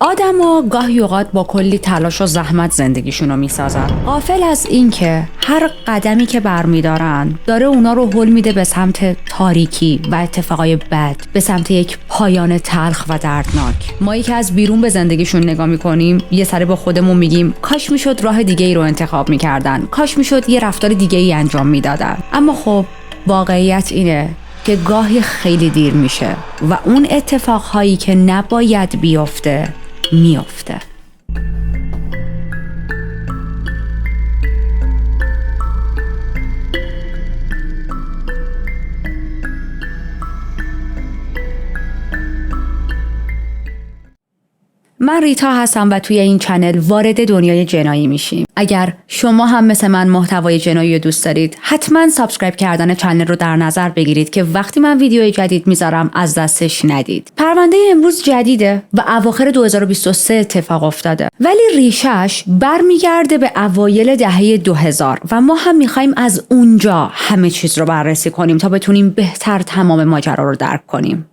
آدما گاهی اوقات با کلی تلاش و زحمت زندگیشون رو میسازن، غافل از این که هر قدمی که برمیدارن داره اونا رو هل میده به سمت تاریکی و اتفاقای بد، به سمت یک پایان تلخ و دردناک. ما که از بیرون به زندگیشون نگاه میکنیم یه سری با خودمون میگیم کاش میشد راه دیگه ای رو انتخاب میکردن، کاش میشد یه رفتار دیگه ای انجام میدادن. اما خب واقعیت اینه که گاهی خیلی دیر میشه و اون اتفاقهایی که نباید بیفته میفته. من ریتا هستم و توی این چنل وارد دنیای جنایی میشیم. اگر شما هم مثل من محتوای جنایی رو دوست دارید، حتما سابسکرایب کردن چنل رو در نظر بگیرید که وقتی من ویدیوی جدید میذارم از دستش ندید. پرونده امروز جدیده و اواخر 2023 اتفاق افتاده، ولی ریشش برمیگرده به اوایل دهه 2000 و ما هم میخوایم از اونجا همه چیز رو بررسی کنیم تا بتونیم بهتر تمام ماجرا رو درک کنیم.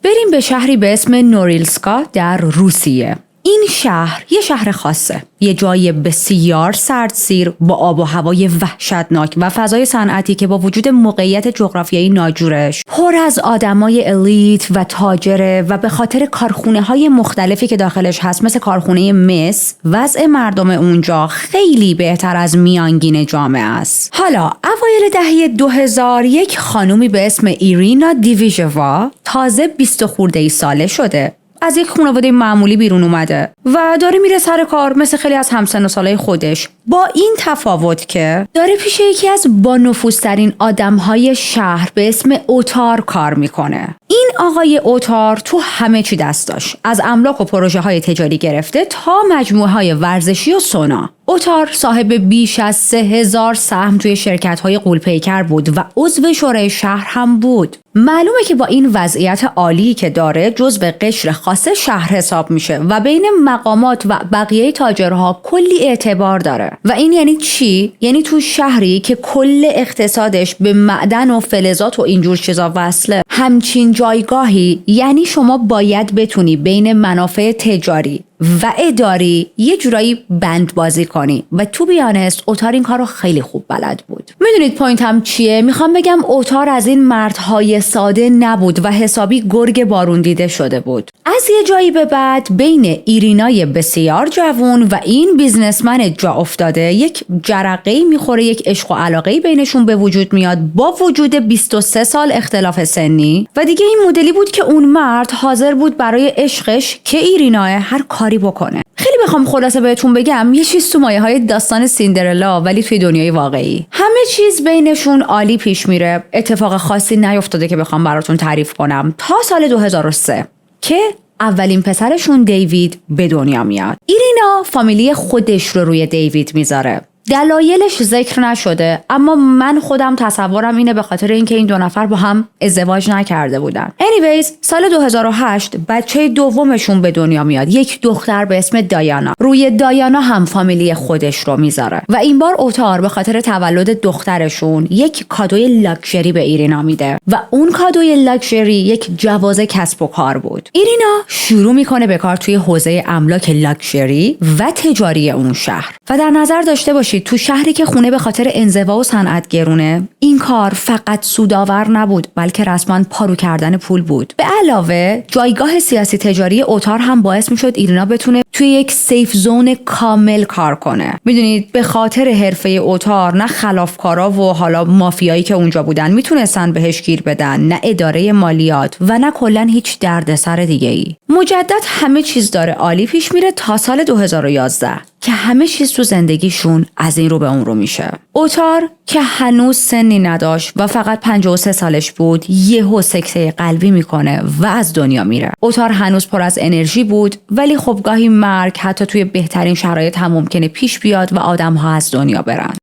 بریم به شهری به اسم نوریلسکا در روسیه. این شهر یه شهر خاصه، یه جای بسیار سردسیر با آب و هوای وحشتناک و فضای صنعتی که با وجود موقعیت جغرافیایی ناجورش پر از آدمای الیت و تاجره و به خاطر کارخونه‌های مختلفی که داخلش هست مثل کارخونه مس، وضع مردم اونجا خیلی بهتر از میانگین جامعه است. حالا اوایل دهه 2000 یک خانومی به اسم ایرینا دیویژوا تازه 20 خورده ساله شده، از یک خانواده معمولی بیرون اومده و داره میره سر کار مثل خیلی از همسن و سالای خودش، با این تفاوت که داره پیش یکی از با نفوذترین آدمهای شهر به اسم اوتار کار میکنه. این آقای اوتار تو همه چی دست داشت، از املاک و پروژه های تجاری گرفته تا مجموعه های ورزشی و سونا. اوتار صاحب بیش از 3000 سهم توی شرکت‌های غول‌پیکر بود و عضو شورای شهر هم بود. معلومه که با این وضعیت عالی که داره جزو قشر خاص شهر حساب میشه و بین مقامات و بقیه تاجرها کلی اعتبار داره. و این یعنی چی؟ یعنی تو شهری که کل اقتصادش به معدن و فلزات و اینجور چیزا وصله، همچین جایگاهی یعنی شما باید بتونی بین منافع تجاری و اداری یه جورایی بند بازی کنی و تو بیانست اوتار این کار رو خیلی خوب بلد بود. میدونید پوینت هم چیه؟ میخوام بگم اوتار از این مردهای ساده نبود و حسابی گرگ بارون دیده شده بود. از یه جایی به بعد بین ایرینای بسیار جوون و این بیزنسمن جا افتاده یک جرقه‌ای میخوره، یک عشق و علاقه‌ای بینشون به وجود میاد با وجود 23 سال اختلاف سنی و دیگه این مدلی بود که اون مرد حاضر بود برای عشقش که ایرینا هر کاری بکنه. خیلی بخوام خلاصه بهتون بگم یه چیز تو مایه‌های داستان سیندرلا ولی توی دنیای واقعی. همه چیز بینشون عالی پیش میره، اتفاق خاصی نیفتاده که بخوام براتون تعریف کنم تا سال 2003 که اولین پسرشون دیوید به دنیا میاد. ایرینا فامیلی خودش رو روی دیوید میذاره. دلایلش ذکر نشده، اما من خودم تصورم اینه به خاطر اینکه این دو نفر با هم ازدواج نکرده بودن. anyways سال 2008 بچه دومشون به دنیا میاد، یک دختر به اسم دایانا. روی دایانا هم فامیلی خودش رو میذاره و این بار اوتار به خاطر تولد دخترشون یک کادوی لاکچری به ایرینا میده و اون کادوی لاکچری یک جواز کسب و کار بود. ایرینا شروع میکنه به کار توی حوزه املاک لاکچری و تجاری اون شهر و در نظر داشته باشید تو شهری که خونه به خاطر انزوا و صنعت گرونه، این کار فقط سودآور نبود بلکه رسما پارو کردن پول بود. به علاوه جایگاه سیاسی تجاری اوتار هم باعث میشد ایرینا بتونه توی یک سیف زون کامل کار کنه. میدونید به خاطر حرفه اوتار نه خلافکارا و حالا مافیایی که اونجا بودن میتونستن بهش گیر بدن، نه اداره مالیات و نه کلا هیچ دردسر دیگه ای. مجدد همه چیز داره عالی پیش میره تا سال 2011 که همه چیز تو زندگیشون از این رو به اون رو میشه. اوتار که هنوز سنی نداشت و فقط 53 سالش بود، یهو سکته قلبی میکنه و از دنیا میره. اوتار هنوز پر از انرژی بود، ولی خب گاهی مرگ حتی توی بهترین شرایط هم ممکنه پیش بیاد و آدم‌ها از دنیا برن.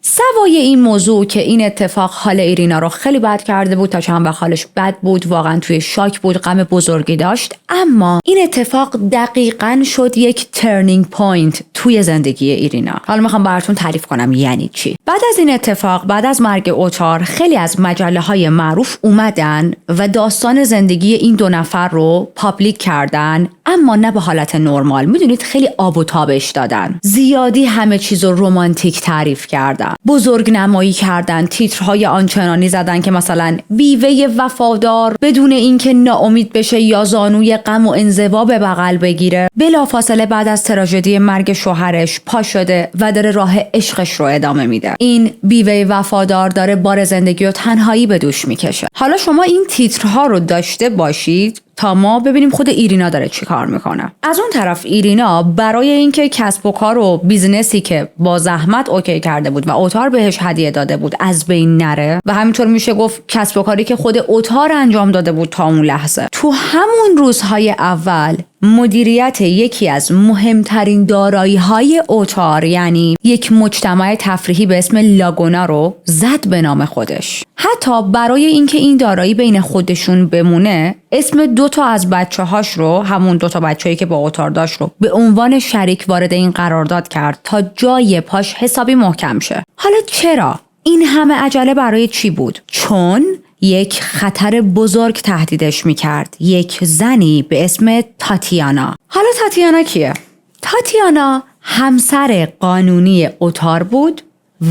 سوای این موضوع که این اتفاق حال ایرینا رو خیلی بد کرده بود، تا چند وقت حالش بد بود، واقعا توی شاک بود، غم بزرگی داشت، اما این اتفاق دقیقاً شد یک ترنینگ پوینت توی زندگی ایرینا. حالا میخوام براتون تعریف کنم یعنی چی. بعد از این اتفاق، بعد از مرگ اوتار، خیلی از مجله‌های معروف اومدن و داستان زندگی این دو نفر رو پابلیک کردن، اما نه به حالت نرمال. میدونید خیلی آب و تابش دادن، زیادی همه چیز رو رمانتیک تعریف کردن، بزرگ نمایی کردن، تیترهای آنچنانی زدن که مثلا بیوه وفادار بدون اینکه ناامید بشه یا زانوی غم و انزوا به بغل بگیره، بلافاصله بعد از تراژدی مرگ شوهرش پا شده و داره راه عشقش رو ادامه میده. این بیوه وفادار داره بار زندگی و تنهایی به دوش میکشه. حالا شما این تیترها رو داشته باشید تا ما ببینیم خود ایرینا داره چی کار میکنه. از اون طرف ایرینا برای اینکه کسب و کار و بیزنسی که با زحمت اوکی کرده بود و اوتار بهش هدیه داده بود از بین نره، و همینطور میشه گفت کسب و کاری که خود اوتار انجام داده بود تا اون لحظه، تو همون روزهای اول مدیریت یکی از مهمترین دارایی‌های اوتار، یعنی یک مجتمع تفریحی به اسم لاگونا رو زد به نام خودش. حتی برای اینکه این دارایی بین خودشون بمونه، اسم 2 تا از بچه‌هاش رو، همون 2 تا بچه‌ای که با اوتار داشت رو، به عنوان شریک وارد این قرارداد کرد تا جای پاش حسابی محکم شه. حالا چرا؟ این همه عجله برای چی بود؟ چون یک خطر بزرگ تهدیدش میکرد، یک زنی به اسم تاتیانا. حالا تاتیانا کیه؟ تاتیانا همسر قانونی اوتار بود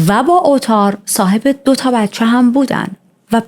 و با اوتار صاحب 2 تا بچه هم بودن. و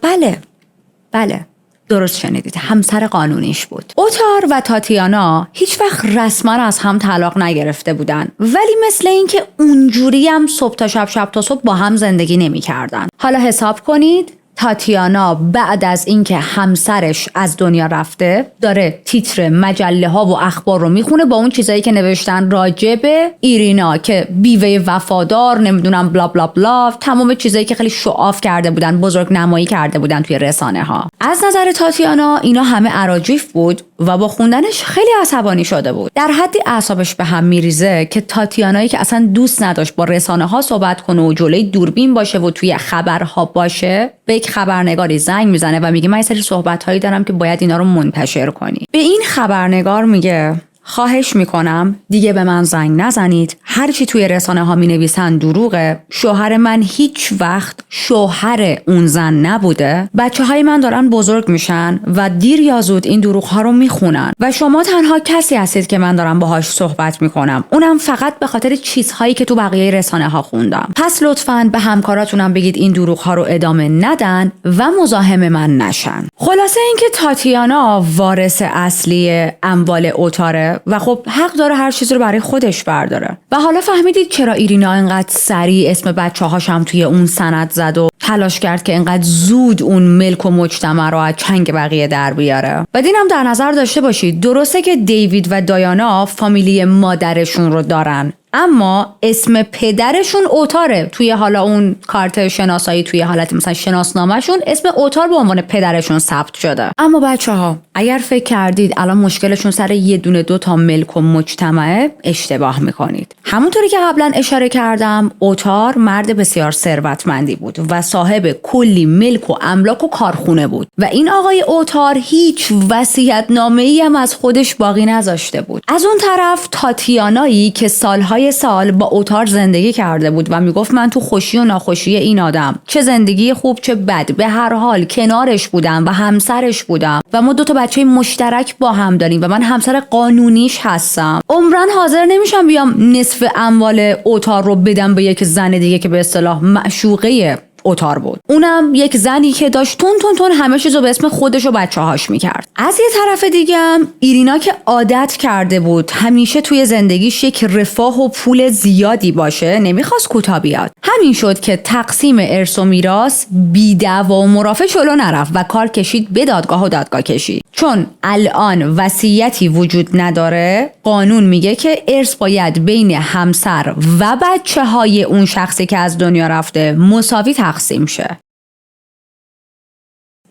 بله درست شنیدید، همسر قانونیش بود. اوتار و تاتیانا هیچ وقت رسما از هم طلاق نگرفته بودن، ولی مثل اینکه اونجوری هم صبح تا شب تا صبح با هم زندگی نمی‌کردن. حالا حساب کنید تاتیانا بعد از اینکه همسرش از دنیا رفته داره تیتر مجله ها و اخبار رو میخونه با اون چیزایی که نوشتن راجع به ایرینا که بیوه وفادار، نمیدونم بلا بلا بلا، تمام چیزایی که خیلی شعاف کرده بودن، بزرگ نمایی کرده بودن توی رسانه ها. از نظر تاتیانا اینا همه اراجیف بود و با خوندنش خیلی عصبانی شده بود. در حدی اعصابش به هم میریزه که تاتیانایی که اصلا دوست نداشت با رسانه ها صحبت کنه و جلوی دوربین باشه و توی خبرها باشه، به یک خبرنگاری زنگ میزنه و میگه من یه سری صحبت‌هایی دارم که باید اینا رو منتشر کنی. به این خبرنگار میگه خواهش میکنم دیگه به من زنگ نزنید، هر چی توی رسانه ها می نویسن دروغه، شوهر من هیچ وقت شوهر اون زن نبوده، بچه های من دارن بزرگ میشن و دیر یا زود این دروغ ها رو میخونن و شما تنها کسی هستید که من دارم باهاش صحبت میکنم، اونم فقط به خاطر چیزهایی که تو بقیه رسانه ها خوندم. پس لطفاً به همکاراتونم بگید این دروغ ها رو ادامه ندن و مزاحم من نشن. خلاصه اینکه تاتیانا وارث اصلی اموال اوتاره و خب حق داره هر چیزی رو برای خودش برداره. و حالا فهمیدید چرا ایرینا اینقدر سریع اسم بچه‌هاش هم توی اون سند زد و تلاش کرد که اینقدر زود اون ملک و مجتمع رو از چنگ بقیه در بیاره. و اینم در نظر داشته باشید درسته که دیوید و دایانا فامیلی مادرشون رو دارن، اما اسم پدرشون اوتاره. توی حالا اون کارت شناسایی توی حالت مثلا شناسنامه‌شون اسم اوتار به عنوان پدرشون ثبت شده. اما بچه‌ها اگر فکر کردید الان مشکلشون سر یه دونه 2 تا ملک و مجتمعه، اشتباه میکنید. همونطوری که قبلا اشاره کردم، اوتار مرد بسیار ثروتمندی بود و صاحب کلی ملک و املاک و کارخونه بود و این آقای اوتار هیچ وصیت‌نامه‌ای هم از خودش باقی نذاشته بود. از اون طرف تاتیانایی که سالهای سال با اوتار زندگی کرده بود و میگفت من تو خوشی و ناخوشی این آدم، چه زندگی خوب چه بد، به هر حال کنارش بودم و همسرش بودم و ما 2 تا بچه مشترک با هم داریم و من همسر قانونیش هستم، عمرن حاضر نمیشم بیام نصف اموال اوتار رو بدم به یک زن دیگه که به اصطلاح معشوقه اوتار بود، اونم یک زنی که داشت تون همه چیزو به اسم خودش و بچه‌هاش میکرد. از یه طرف دیگه هم ایرینا که عادت کرده بود همیشه توی زندگیش یک رفاه و پول زیادی باشه، نمیخواست کوتاه بیاد. همین شد که تقسیم ارث و میراث بی دعوا و مرافع جلو نرفت و کار کشید به دادگاه و دادگاه کشید. چون الان وصیتی وجود نداره، قانون میگه که ارث باید بین همسر و بچه‌های اون شخصی که از دنیا رفته مساوی تقسیم شه.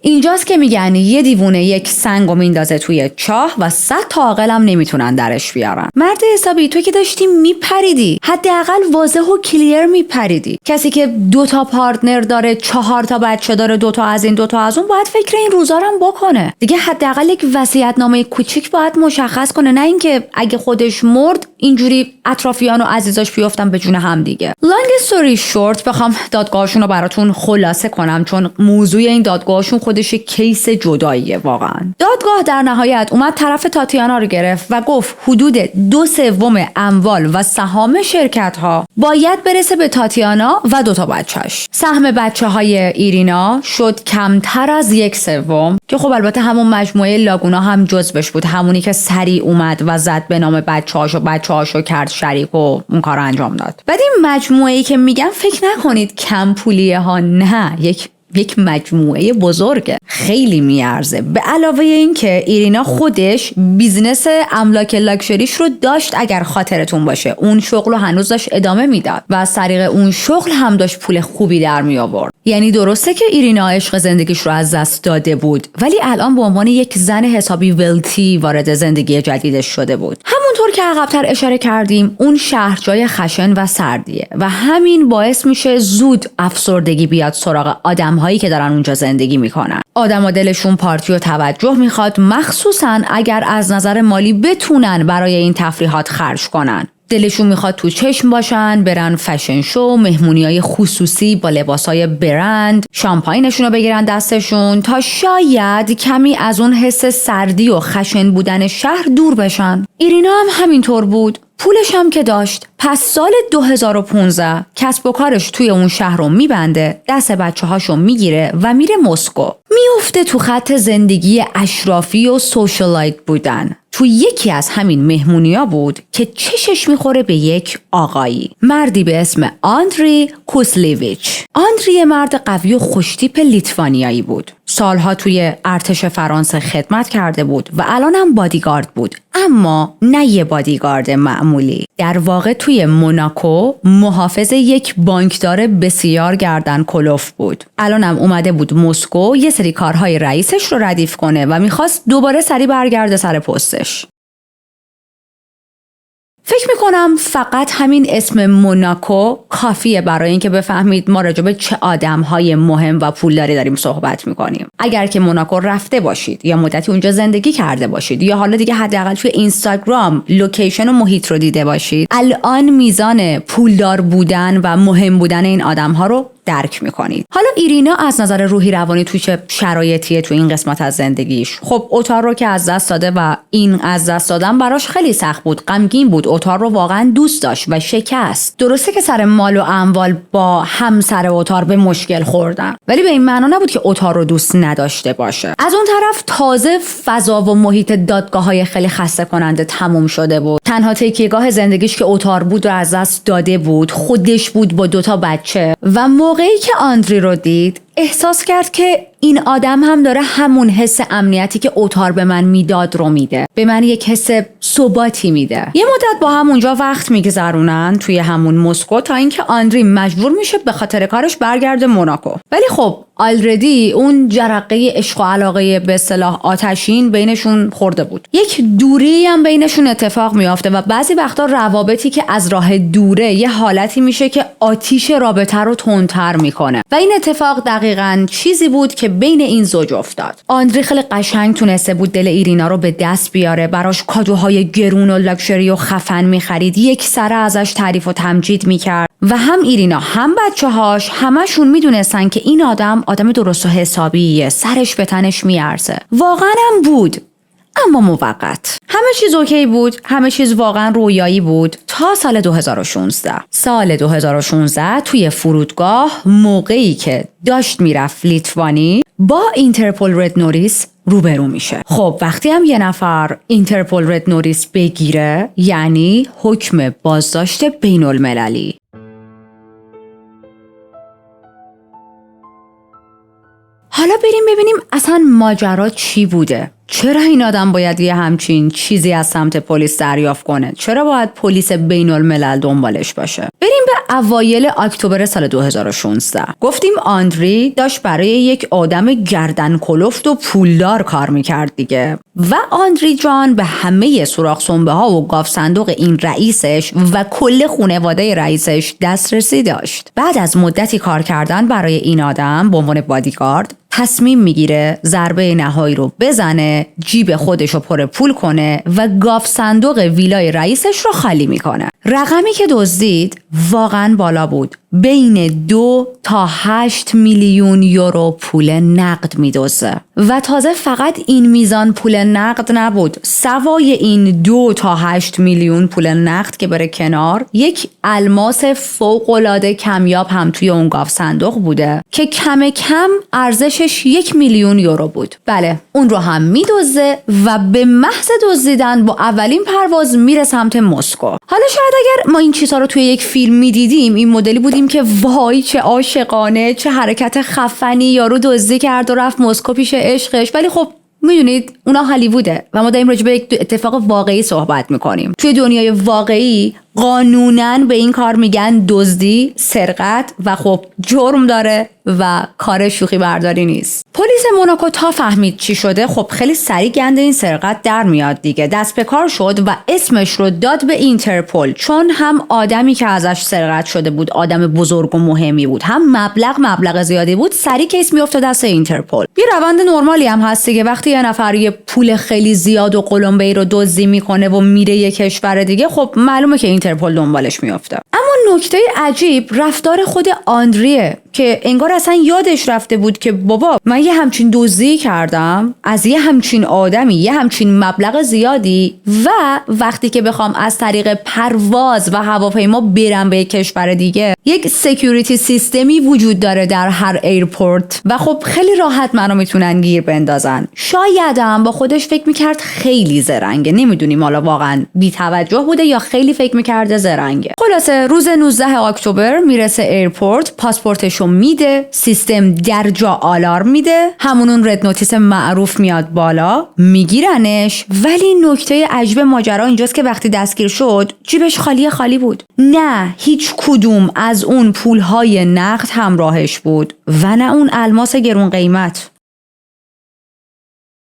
اینجاست که میگن یه دیوونه یک سنگو میندازه توی چاه و 100 تا عاقل هم نمیتونن درش بیارن. مرد حسابی، تو که داشتی میپریدی، حداقل واضح و کلیر میپریدی. کسی که 2 تا پارتنر داره، 4 تا بچه داره، 2 تا از این 2 تا از اون، باید فکر این روزا رو هم بکنه دیگه. حداقل یک وصیت‌نامه کوچیک باید مشخص کنه، نه اینکه اگه خودش مرد اینجوری اطرافیان و عزیزاش بیفتن به جون هم دیگه. long story short، بخوام دادگاهشون رو براتون خلاصه کنم، چون موضوع این دادگاهشون خودش کیس جداییه واقعا. دادگاه در نهایت اومد طرف تاتیانا رو گرفت و گفت حدود 2/3 اموال و سهام شرکت ها باید برسه به تاتیانا و 2 تا بچه‌ش. سهم بچه‌های ایرینا شد کمتر از 1/3، که خب البته همون مجموعه لاگونا هم جزوش بود، همونی که سریع اومد و زد به نام بچه‌هاشو کرد شریک و اون کارو انجام داد. بعد این مجموعه‌ای که میگم فکر نکنید کم پولیه ها، نه، یک مجموعه بزرگه، خیلی میارزه. به علاوه این که ایرینا خودش بیزنس املاک لاکچریش رو داشت، اگر خاطرتون باشه اون شغل رو هنوز داشت ادامه میداد و از طریق اون شغل هم داشت پول خوبی در می آورد. یعنی درسته که ایرینا عشق زندگیش رو از دست داده بود، ولی الان به عنوان یک زن حسابی ولتی وارد زندگی جدیدش شده بود. همونطور که عقب‌تر اشاره کردیم، اون شهر جای خشن و سردیه و همین باعث میشه زود افسردگی بیاد سراغ آدم‌هایی که دارن اونجا زندگی میکنن. آدم‌ها دلشون پارتی و توجه میخواد، مخصوصاً اگر از نظر مالی بتونن برای این تفریحات خرج کنن. دلشون میخواد تو چشم باشن، برن فشن شو، مهمونیای خصوصی با لباسای برند، شامپاینشون رو بگیرن دستشون تا شاید کمی از اون حس سردی و خشن بودن شهر دور بشن. ایرینا هم همینطور بود. پولش هم که داشت. پس سال 2015 کسب و کارش توی اون شهر رو میبنده، دست بچه هاشو میگیره و میره مسکو. میفته تو خط زندگی اشرافی و سوشالایت بودن. تو یکی از همین مهمونیا بود که چشش میخوره به یک آقایی، مردی به اسم آندری کوسلیویچ. آندری مرد قوی و خوشتیپ لیتوانیایی بود. سالها توی ارتش فرانسه خدمت کرده بود و الان هم بادیگارد بود، اما نه یه بادیگارد معمولی. در واقع توی موناکو محافظ یک بانکدار بسیار گردن کلوف بود. الان هم اومده بود مسکو یه سری کارهای رئیسش رو ردیف کنه و میخواست دوباره سری برگرده سر پستش. فکر میکنم فقط همین اسم موناکو کافیه برای اینکه بفهمید ما راجع به چه آدم‌های مهم و پولداری داریم صحبت میکنیم. اگر که موناکو رفته باشید یا مدتی اونجا زندگی کرده باشید یا حالا دیگه حداقل توی اینستاگرام لوکیشن و محیط رو دیده باشید، الان میزان پولدار بودن و مهم بودن این آدم‌ها رو درک میکنید. حالا ایرینا از نظر روحی روانی توی چه شرایطیه تو این قسمت از زندگیش؟ خب اوتار رو که از دست داده و این از دست دادن براش خیلی سخت بود، غمگین بود، اوتار رو واقعا دوست داشت و شکست. درسته که سر مال و اموال با همسر اوتار به مشکل خوردن، ولی به این معنا نبود که اوتار رو دوست نداشته باشه. از اون طرف تازه فضا و محیط دادگاه‌های خیلی خسته کننده تموم شده بود. تنها تکیه‌گاه زندگیش که اوتار بود رو از دست داده بود، خودش بود با 2 تا بچه و موقعی که آندری رو دید احساس کرد که این آدم هم داره همون حس امنیتی که اوتار به من میداد رو میده، به من یک حس ثباتی میده. یه مدت با هم اونجا وقت میگذرونن توی همون مسکو تا اینکه آندری مجبور میشه به خاطر کارش برگرده موناکو. ولی خب آلردی اون جرقه عشق و علاقه به اصطلاح آتشین بینشون خورده بود. یک دوری هم بینشون اتفاق میافته و بعضی وقتا روابطی که از راه دوره یه حالتی میشه که آتیش رابطه رو تندتر میکنه و این اتفاق دقیقاً چیزی بود که بین این زوج افتاد. آندری خیلی قشنگ تونسته بود دل ایرینا رو به دست بیاره، براش کادوهای گرون و لاکچری و خفن میخرید، یک سره ازش تعریف و تمجید میکرد و هم ایرینا هم بچه‌هاش همشون میدونستن که این آدم درست و حسابیه، سرش به تنش میارزه. واقعا هم بود، اما موقت. همه چیز اوکی بود، همه چیز واقعا رویایی بود تا سال 2016. سال 2016 توی فرودگاه موقعی که داشت میرفت لیتوانی با اینترپول رد نوریس روبرو میشه. خب وقتی هم یه نفر اینترپول رد نوریس بگیره یعنی حکم بازداشت بین المللی. حالا بریم ببینیم اصلا ماجرا چی بوده. چرا این آدم باید یه همچین چیزی از سمت پلیس دریافت کنه؟ چرا باید پلیس بین الملل دنبالش باشه؟ بریم به اوایل اکتبر سال 2016. گفتیم آندری داشت برای یک آدم گردن کلفت و پولدار کار میکرد دیگه. و آندری جان به همه سوراخ سنبه ها و گاف صندوق این رئیسش و کل خانواده رئیسش دسترسی داشت. بعد از مدتی کار کردن برای این آدم به عنوان بادیگارد تصمیم میگیره ضربه نهایی رو بزنه، جیب خودش رو پر پول کنه و گاف صندوق ویلای رئیسش رو خالی میکنه. رقمی که دزدید واقعا بالا بود. بین 2 تا 8 میلیون یورو پول نقد میدزده. و تازه فقط این میزان پول نقد نبود. سوای این 2 تا 8 میلیون پول نقد که بره کنار، یک الماس فوق‌العاده کمیاب هم توی اون گاف صندوق بوده که کم کم ارزشش 1 میلیون یورو بود. بله، اون رو هم میدزده و به محض دزدیدن با اولین پرواز میره سمت مسکو. حالا شاید اگر ما این چیزها رو توی یک فیلم میدیدیم این مدلی بودیم که وای چه عاشقانه، چه حرکت خفنی، یارو دزدی کرد و رفت مسکو پیش عشقش. ولی خب میدونید اونا هالیووده و ما داریم راجع به یک اتفاق واقعی صحبت میکنیم. توی دنیای واقعی قانوناً به این کار میگن دزدی، سرقت و خب جرم داره و کار شوخی برداری نیست. پلیس موناکو تا فهمید چی شده خب خیلی سریع گند این سرقت در میاد دیگه. دست به کار شد و اسمش رو داد به اینترپل، چون هم آدمی که ازش سرقت شده بود آدم بزرگ و مهمی بود، هم مبلغ زیادی بود. سریع کیس میفته دست اینترپل. یه روند نرمالی هم هست دیگه. وقتی یه نفر یه پول خیلی زیاد و قلمبه‌ای رو دزدی میکنه و میره یه کشور دیگه، خب معلومه که اینترپل دنبالش میافته. اما نکته عجیب رفتار خود آندریه که انگار اصلا یادش رفته بود که بابا من یه همچین دزدی کردم از یه همچین آدمی، یه همچین مبلغ زیادی، و وقتی که بخوام از طریق پرواز و هواپیما برم به یک کشور دیگه، یک سکیوریتی سیستمی وجود داره در هر ایرپورت و خب خیلی راحت منو میتونن گیر بندازن. شاید هم با خودش فکر میکرد خیلی زرنگه، نمیدونیم حالا واقعا بی توجه بوده یا خیلی فکر میکرده زرنگه. خلاصه روز 19 اکتبر میرسه ایرپورت، پاسپورتشو میده، سیستم در جا آلارم میده، همون رد نوتیس معروف میاد بالا، میگیرنش. ولی نکته عجیب ماجرا اینجاست که وقتی دستگیر شد جیبش خالی بود. نه هیچ کدوم از اون پولهای نقد همراهش بود و نه اون الماس گرون قیمت.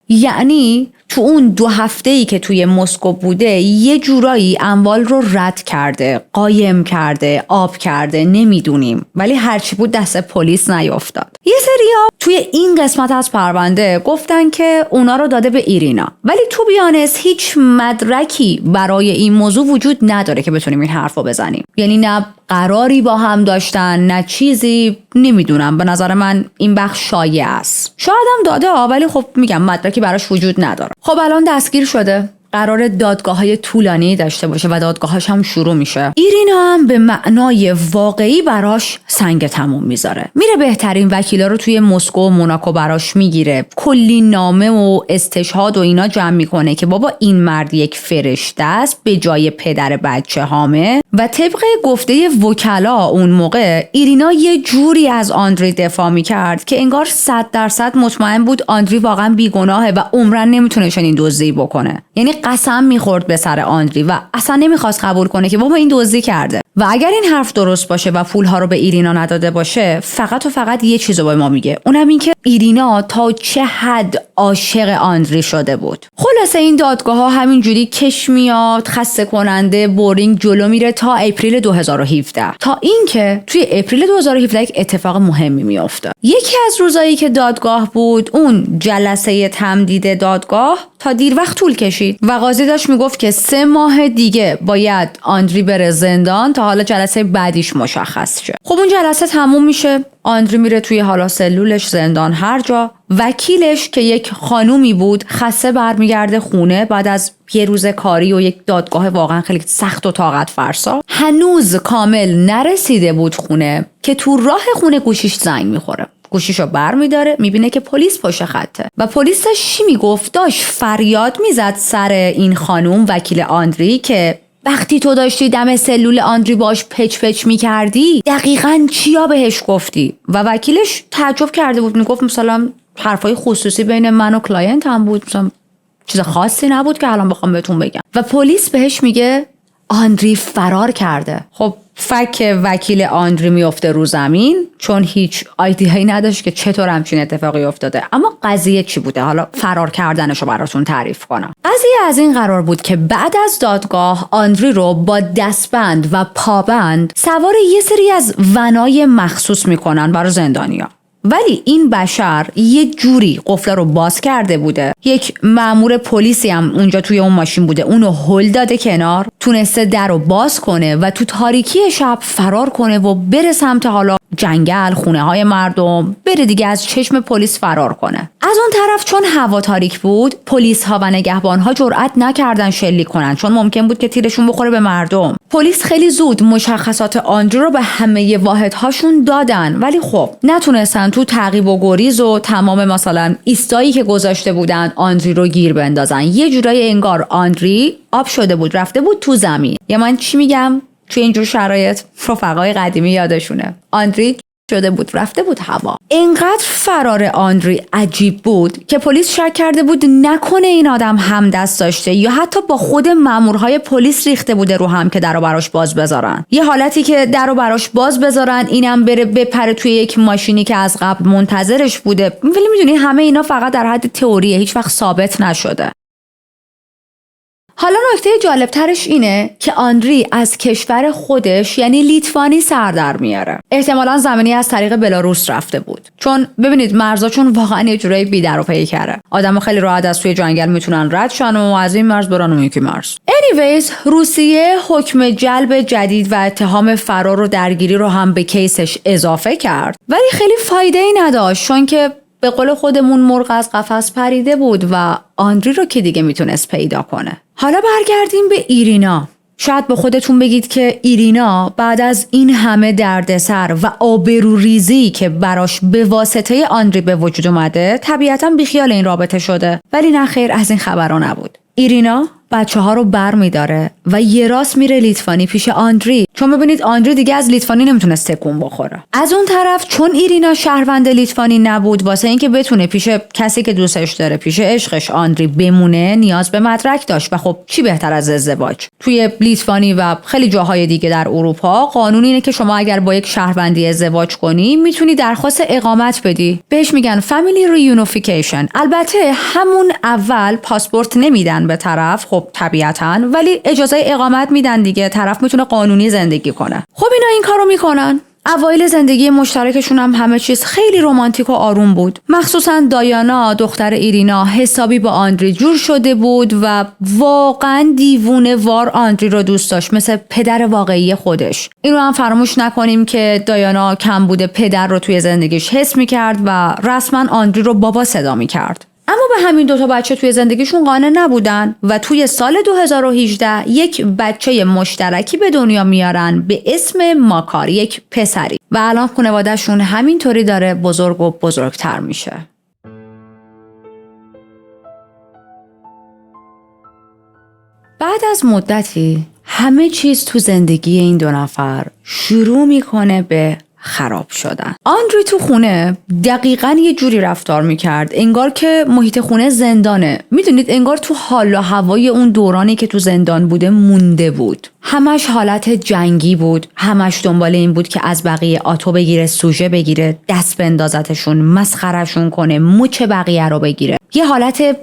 یعنی تو اون 2 هفته‌ای که توی مسکو بوده یه جورایی اموال رو رد کرده، قایم کرده، آب کرده، نمیدونیم، ولی هرچی بود دست پلیس نیافتاد. یه سریا توی این قسمت از پرونده گفتن که اونا رو داده به ایرینا، ولی تو بیانست هیچ مدرکی برای این موضوع وجود نداره که بتونیم این حرفو بزنیم. یعنی نه قراری با هم داشتن نه چیزی، نمیدونم. به نظر من این بخش شایع است. شاید هم داده ولی خب میگم مدرکی براش وجود نداره. خب الان دستگیر شده، قرار دادگاه‌های طولانی داشته باشه و دادگاهاش هم شروع میشه. ایرینا هم به معنای واقعی براش سنگ تموم میذاره. میره بهترین وکیلا رو توی مسکو و موناکو براش میگیره، کلی نامه و استشهاد و اینا جمع میکنه که بابا این مرد یک فرشته است به جای پدر بچه هامه. و طبق گفته وکلا اون موقع ایرینا یه جوری از آندری دفاع میکرد که انگار 100% مطمئن بود آندری واقعا بیگناهه و عمرن نمیتونه چنین دزدی بکنه. یعنی قسم میخورد به سر آندری و اصلا نمیخواست قبول کنه که بابا این دزدی کرده. و اگر این حرف درست باشه و پولها رو به ایرینا نداده باشه، فقط و فقط یه چیزو به ما میگه، اونم این که ایرینا تا چه حد عاشق آندری شده بود. خلاصه این دادگاه ها همینجوری کش میاد، خسته کننده، بورینگ جلو میره تا اپریل 2017. تا اینکه توی اپریل 2017 یک اتفاق مهمی میفته. یکی از روزایی که دادگاه بود، اون جلسه تمدید دادگاه تا دیر وقت طول کشید و قاضی داشت میگفت که 3 ماه دیگه باید آندری بره زندان تا حالا جلسه بعدیش مشخص شه. خب اون جلسه تموم میشه، آندری میره توی حالا سلولش، زندان، هر جا. وکیلش که یک خانومی بود خسته برمیگرده خونه بعد از یه روز کاری و یک دادگاه واقعا خیلی سخت و طاقت فرسا. هنوز کامل نرسیده بود خونه که تو راه خونه گوشیش زنگ میخوره. گوشیشو بر میداره، میبینه که پلیس پشت خطه و پلیس چی میگفت؟ داشت فریاد میزد سر این خانوم وکیل آندری که وقتی تو داشتی دم سلول آندری باش پچ میکردی دقیقاً چیا بهش گفتی؟ و وکیلش تعجب کرده بود، میگفت مثلا حرفای خصوصی بین من و کلاینت هم بود، مثلا چیز خاصی نبود که الان بخوام بهتون بگم. و پلیس بهش میگه آندری فرار کرده. خب فک وکیل آندری میفته رو زمین، چون هیچ ایده‌ای نداشت که چطور همچین اتفاقی افتاده. اما قضیه چی بوده؟ حالا فرار کردنشو براتون تعریف کنم. قضیه از این قرار بود که بعد از دادگاه آندری رو با دستبند و پابند سوار یه سری از ونای مخصوص میکنن برای زندانیا. ولی این بشر یه جوری قفل رو باز کرده بوده، یک مأمور پلیسی هم اونجا توی اون ماشین بوده، اونو هل داده کنار، تونسته در رو باز کنه و تو تاریکی شب فرار کنه و بره سمت حالا جنگل، خونه های مردم، بره دیگه از چشم پلیس فرار کنه. از اون طرف چون هوا تاریک بود، پلیس ها و نگهبان ها جرئت نکردن شلیک کنن، چون ممکن بود که تیرشون بخوره به مردم. پلیس خیلی زود مشخصات آندری رو به همه واحدهاشون دادن، ولی خب نتونستن تو تعقیب و گریز و تمام مثلا ایستایی که گذاشته بودن آندری رو گیر بندازن. یه جورایی انگار آندری آب شده بود، رفته بود تو زمین. یا من چی میگم؟ توی اینجور شرایط رفقای قدیمی یادشونه، آندری شده بود رفته بود هوا. اینقدر فرار آندری عجیب بود که پلیس شک کرده بود نکنه این آدم هم دست داشته یا حتی با خود مامورهای پلیس ریخته بوده رو هم که درو براش باز بذارن. یه حالتی که درو براش باز بذارن، اینم بره بپره توی یک ماشینی که از قبل منتظرش بوده. ولی میدونی همه اینا فقط در حد تئوریه، هیچ وقت ثابت نشده. حالا نکته جالبترش اینه که آندری از کشور خودش یعنی لیتوانی سر در میاره. احتمالاً زمینی از طریق بلاروس رفته بود، چون ببینید مرزا چون واقعا یه جورایی بی در و پیکره. آدم‌ها خیلی راحت از توی جنگل میتونن رد شن و از این مرز برن اون یکی مرز. anyways روسیه حکم جلب جدید و اتهام فرار و درگیری رو هم به کیسش اضافه کرد، ولی خیلی فایده‌ای نداشت، چون که به قول خودمون مرغ از قفس پریده بود و آندری رو که دیگه میتونست پیدا کنه. حالا برگردیم به ایرینا. شاید به خودتون بگید که ایرینا بعد از این همه دردسر و آبروریزی که براش به واسطه آندری به وجود اومده طبیعتاً بیخیال این رابطه شده، ولی نه خیر، از این خبرها نبود. ایرینا بچه‌ها رو برمی‌داره و یه راست میره لیتوانی پیش آندری، چون ببینید آندری دیگه از لیتوانی نمیتونست تکون بخوره. از اون طرف چون ایرینا شهروند لیتوانی نبود، واسه اینکه بتونه پیش کسی که دوستش داره، پیش عشقش آندری بمونه، نیاز به مدرک داشت. و خب چی بهتر از ازدواج؟ توی لیتوانی و خیلی جاهای دیگه در اروپا قانون اینه که شما اگر با یک شهروندی ازدواج کنی میتونی درخواست اقامت بدی. بهش میگن فامیلی ریونیفیکیشن. البته همون اول پاسپورت نمیدن به طرف، خب طبیعتاً، ولی اجازه اقامت میدن دیگه، طرف میتونه قانونی زندگی کنه. خب اینا این کارو میکنن. اوایل زندگی مشترکشون هم همه چیز خیلی رمانتیک و آروم بود. مخصوصا دایانا دختر ایرینا حسابی با آندری جور شده بود و واقعا دیوونه وار آندری رو دوست داشت، مثل پدر واقعی خودش. این رو هم فراموش نکنیم که دایانا کم بوده پدر رو توی زندگیش حس میکرد و رسما آندری رو بابا صدا میکرد. اما به همین دوتا بچه توی زندگیشون قانع نبودن و توی سال 2018 یک بچه مشترکی به دنیا میارن به اسم ماکار، یک پسری، و الان خانواده‌شون همینطوری داره بزرگ و بزرگتر میشه. بعد از مدتی همه چیز تو زندگی این دو نفر شروع میکنه به خراب شدن. آندری تو خونه دقیقاً یه جوری رفتار میکرد انگار که محیط خونه زندانه. میدونید انگار تو حال و هوای اون دورانی که تو زندان بوده مونده بود. همش حالت جنگی بود، همش دنبال این بود که از بقیه آتو بگیره، سوژه بگیره، دست بندازتشون، مسخرهشون کنه، مچ بقیه رو بگیره. یه حالت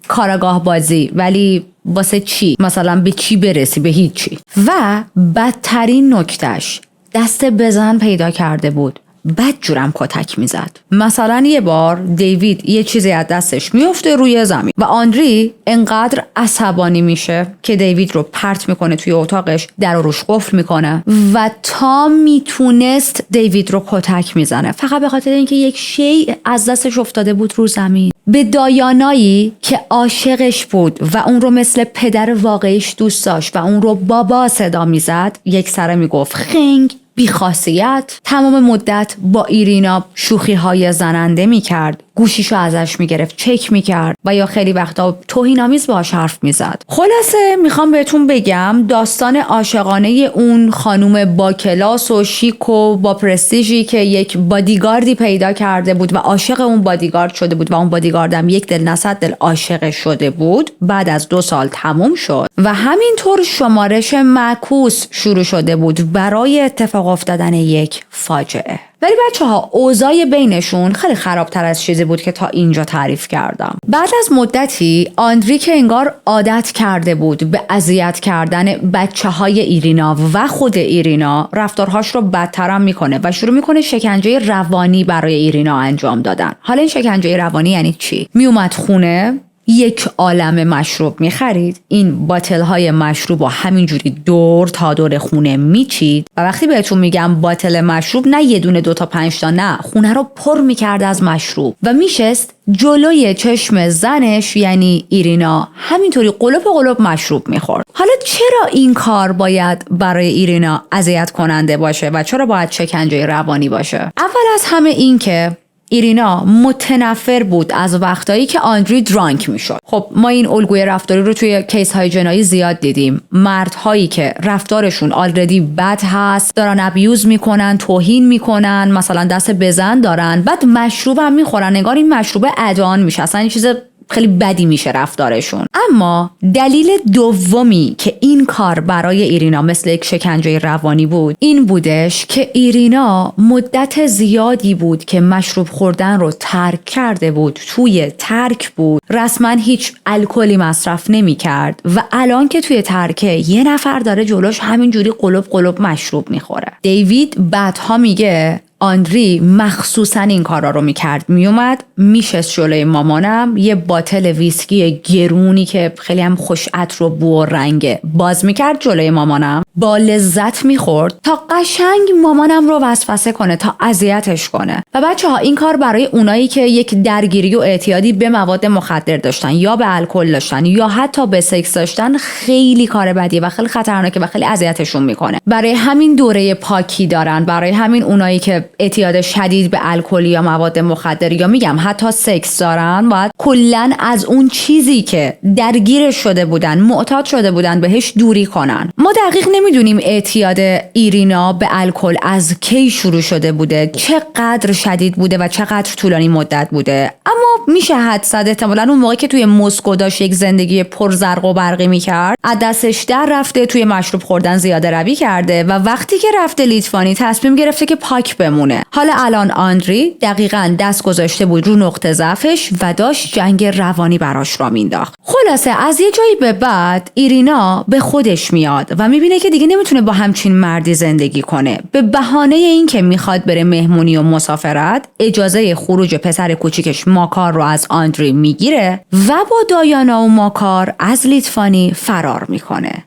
کاراگاه بازی، ولی واسه چی؟ مثلا به چی برسی؟ به هیچی. و بدترین نکتهش دست بزن پیدا کرده بود، بد جورم کتک میزد. مثلا یه بار دیوید یه چیزی از دستش میفته روی زمین و آندری انقدر عصبانی میشه که دیوید رو پرت میکنه توی اتاقش، در رو روش قفل میکنه و تا میتونست دیوید رو کتک میزنه، فقط به خاطر اینکه یک شیء از دستش افتاده بود رو زمین. به دایانایی که عاشقش بود و اون رو مثل پدر واقعیش دوست داشت و اون رو بابا صدا میزد، یک سره میگفت خنگ، بیخاصیت. تمام مدت با ایرینا شوخی های زننده می کرد، گوشیشو ازش میگرفت، چک میکرد و یا خیلی وقتا توهین‌آمیز باهاش حرف میزد. خلاصه میخوام بهتون بگم داستان عاشقانه اون خانم با کلاس و شیک و با پرستیژی که یک بادیگاردی پیدا کرده بود و عاشق اون بادیگارد شده بود و اون بادیگاردم یک دل نه صد دل عاشق شده بود، بعد از 2 سال تموم شد و همینطور شمارش معکوس شروع شده بود برای اتفاق افتادن یک فاجعه. ولی بچه‌ها اوضاع بینشون خیلی خرابتر از چیزی بود که تا اینجا تعریف کردم. بعد از مدتی آندری که انگار عادت کرده بود به اذیت کردن بچه‌های ایرینا و خود ایرینا، رفتارهاش رو بدتر هم میکنه و شروع میکنه شکنجه روانی برای ایرینا انجام دادن. حالا این شکنجه روانی یعنی چی؟ میومد خونه، یک عالم مشروب میخرید، این باتل های مشروب و همینجوری دور تا دور خونه میچید و وقتی بهتون میگم باتل مشروب نه یه دونه 2 تا 5 تا، نه، خونه رو پر میکرد از مشروب و میشست جلوی چشم زنش یعنی ایرینا همینطوری قلوب مشروب میخورد. حالا چرا این کار باید برای ایرینا اذیت کننده باشه و چرا باید شکنجه روانی باشه؟ اول از همه این که ایرینا متنفر بود از وقتایی که آندری درانک میشد. خب ما این الگوی رفتاری رو توی کیس های جنایی زیاد دیدیم. مردهایی که رفتارشون آلردی بد هست، دارن ابیوز میکنن، توهین میکنن، مثلا دست بزن دارن، بعد مشروب هم میخورن، انگار این مشروب ادان میشه، اصلا این چیز خیلی بدی میشه رفتارشون. اما دلیل دومی که این کار برای ایرینا مثل یک شکنجه روانی بود این بودش که ایرینا مدت زیادی بود که مشروب خوردن رو ترک کرده بود، توی ترک بود، رسما هیچ الکلی مصرف نمی کرد و الان که توی ترکه یه نفر داره جلوش همینجوری قلوب مشروب میخوره. دیوید بعدها میگه آندری مخصوصا این کارا رو میکرد، میومد میشست جلوی مامانم، یه باتل ویسکی گرونی که خیلی هم خوش عطر و بو و رنگه باز میکرد جلوی مامانم، با لذت میخورد تا قشنگ مامانم رو وسوسه کنه، تا اذیتش کنه. و بچه‌ها این کار برای اونایی که یک درگیری و اعتیادی به مواد مخدر داشتن یا به الکل داشتن یا حتی به سکس داشتن خیلی کار بدیه و خیلی خطرناکه و خیلی اذیتشون میکنه. برای همین دوره پاکی دارن، برای همین اونایی که اعتیاد شدید به الکل یا مواد مخدر یا میگم حتی سکس دارن باید کلاً از اون چیزی که درگیر شده بودن، معتاد شده بودن بهش دوری کنن. ما دقیق نمیدونیم اعتیاد ایرینا به الکل از کی شروع شده بوده، چقدر شدید بوده و چقدر طولانی مدت بوده، اما میشه حد زد احتمالاً اون موقع که توی مسکو داشت یک زندگی پر زرق و برقی میکرد از دستش در رفته، توی مشروب خوردن زیاده روی کرده و وقتی که رفته لیتوانی تصمیم گرفته که پاک بمونه. حالا الان آندری دقیقاً دست گذاشته بود رو نقطه ضعفش و داشت جنگ روانی براش را مینداخت. خلاصه از یه جایی به بعد ایرینا به خودش میاد و میبینه که دیگه نمیتونه با همچین مردی زندگی کنه. به بهانه این که میخواد بره مهمونی و مسافرت، اجازه خروج پسر کوچیکش ماکار رو از آندری میگیره و با دایانا و ماکار از لیتوانی فرار میکنه.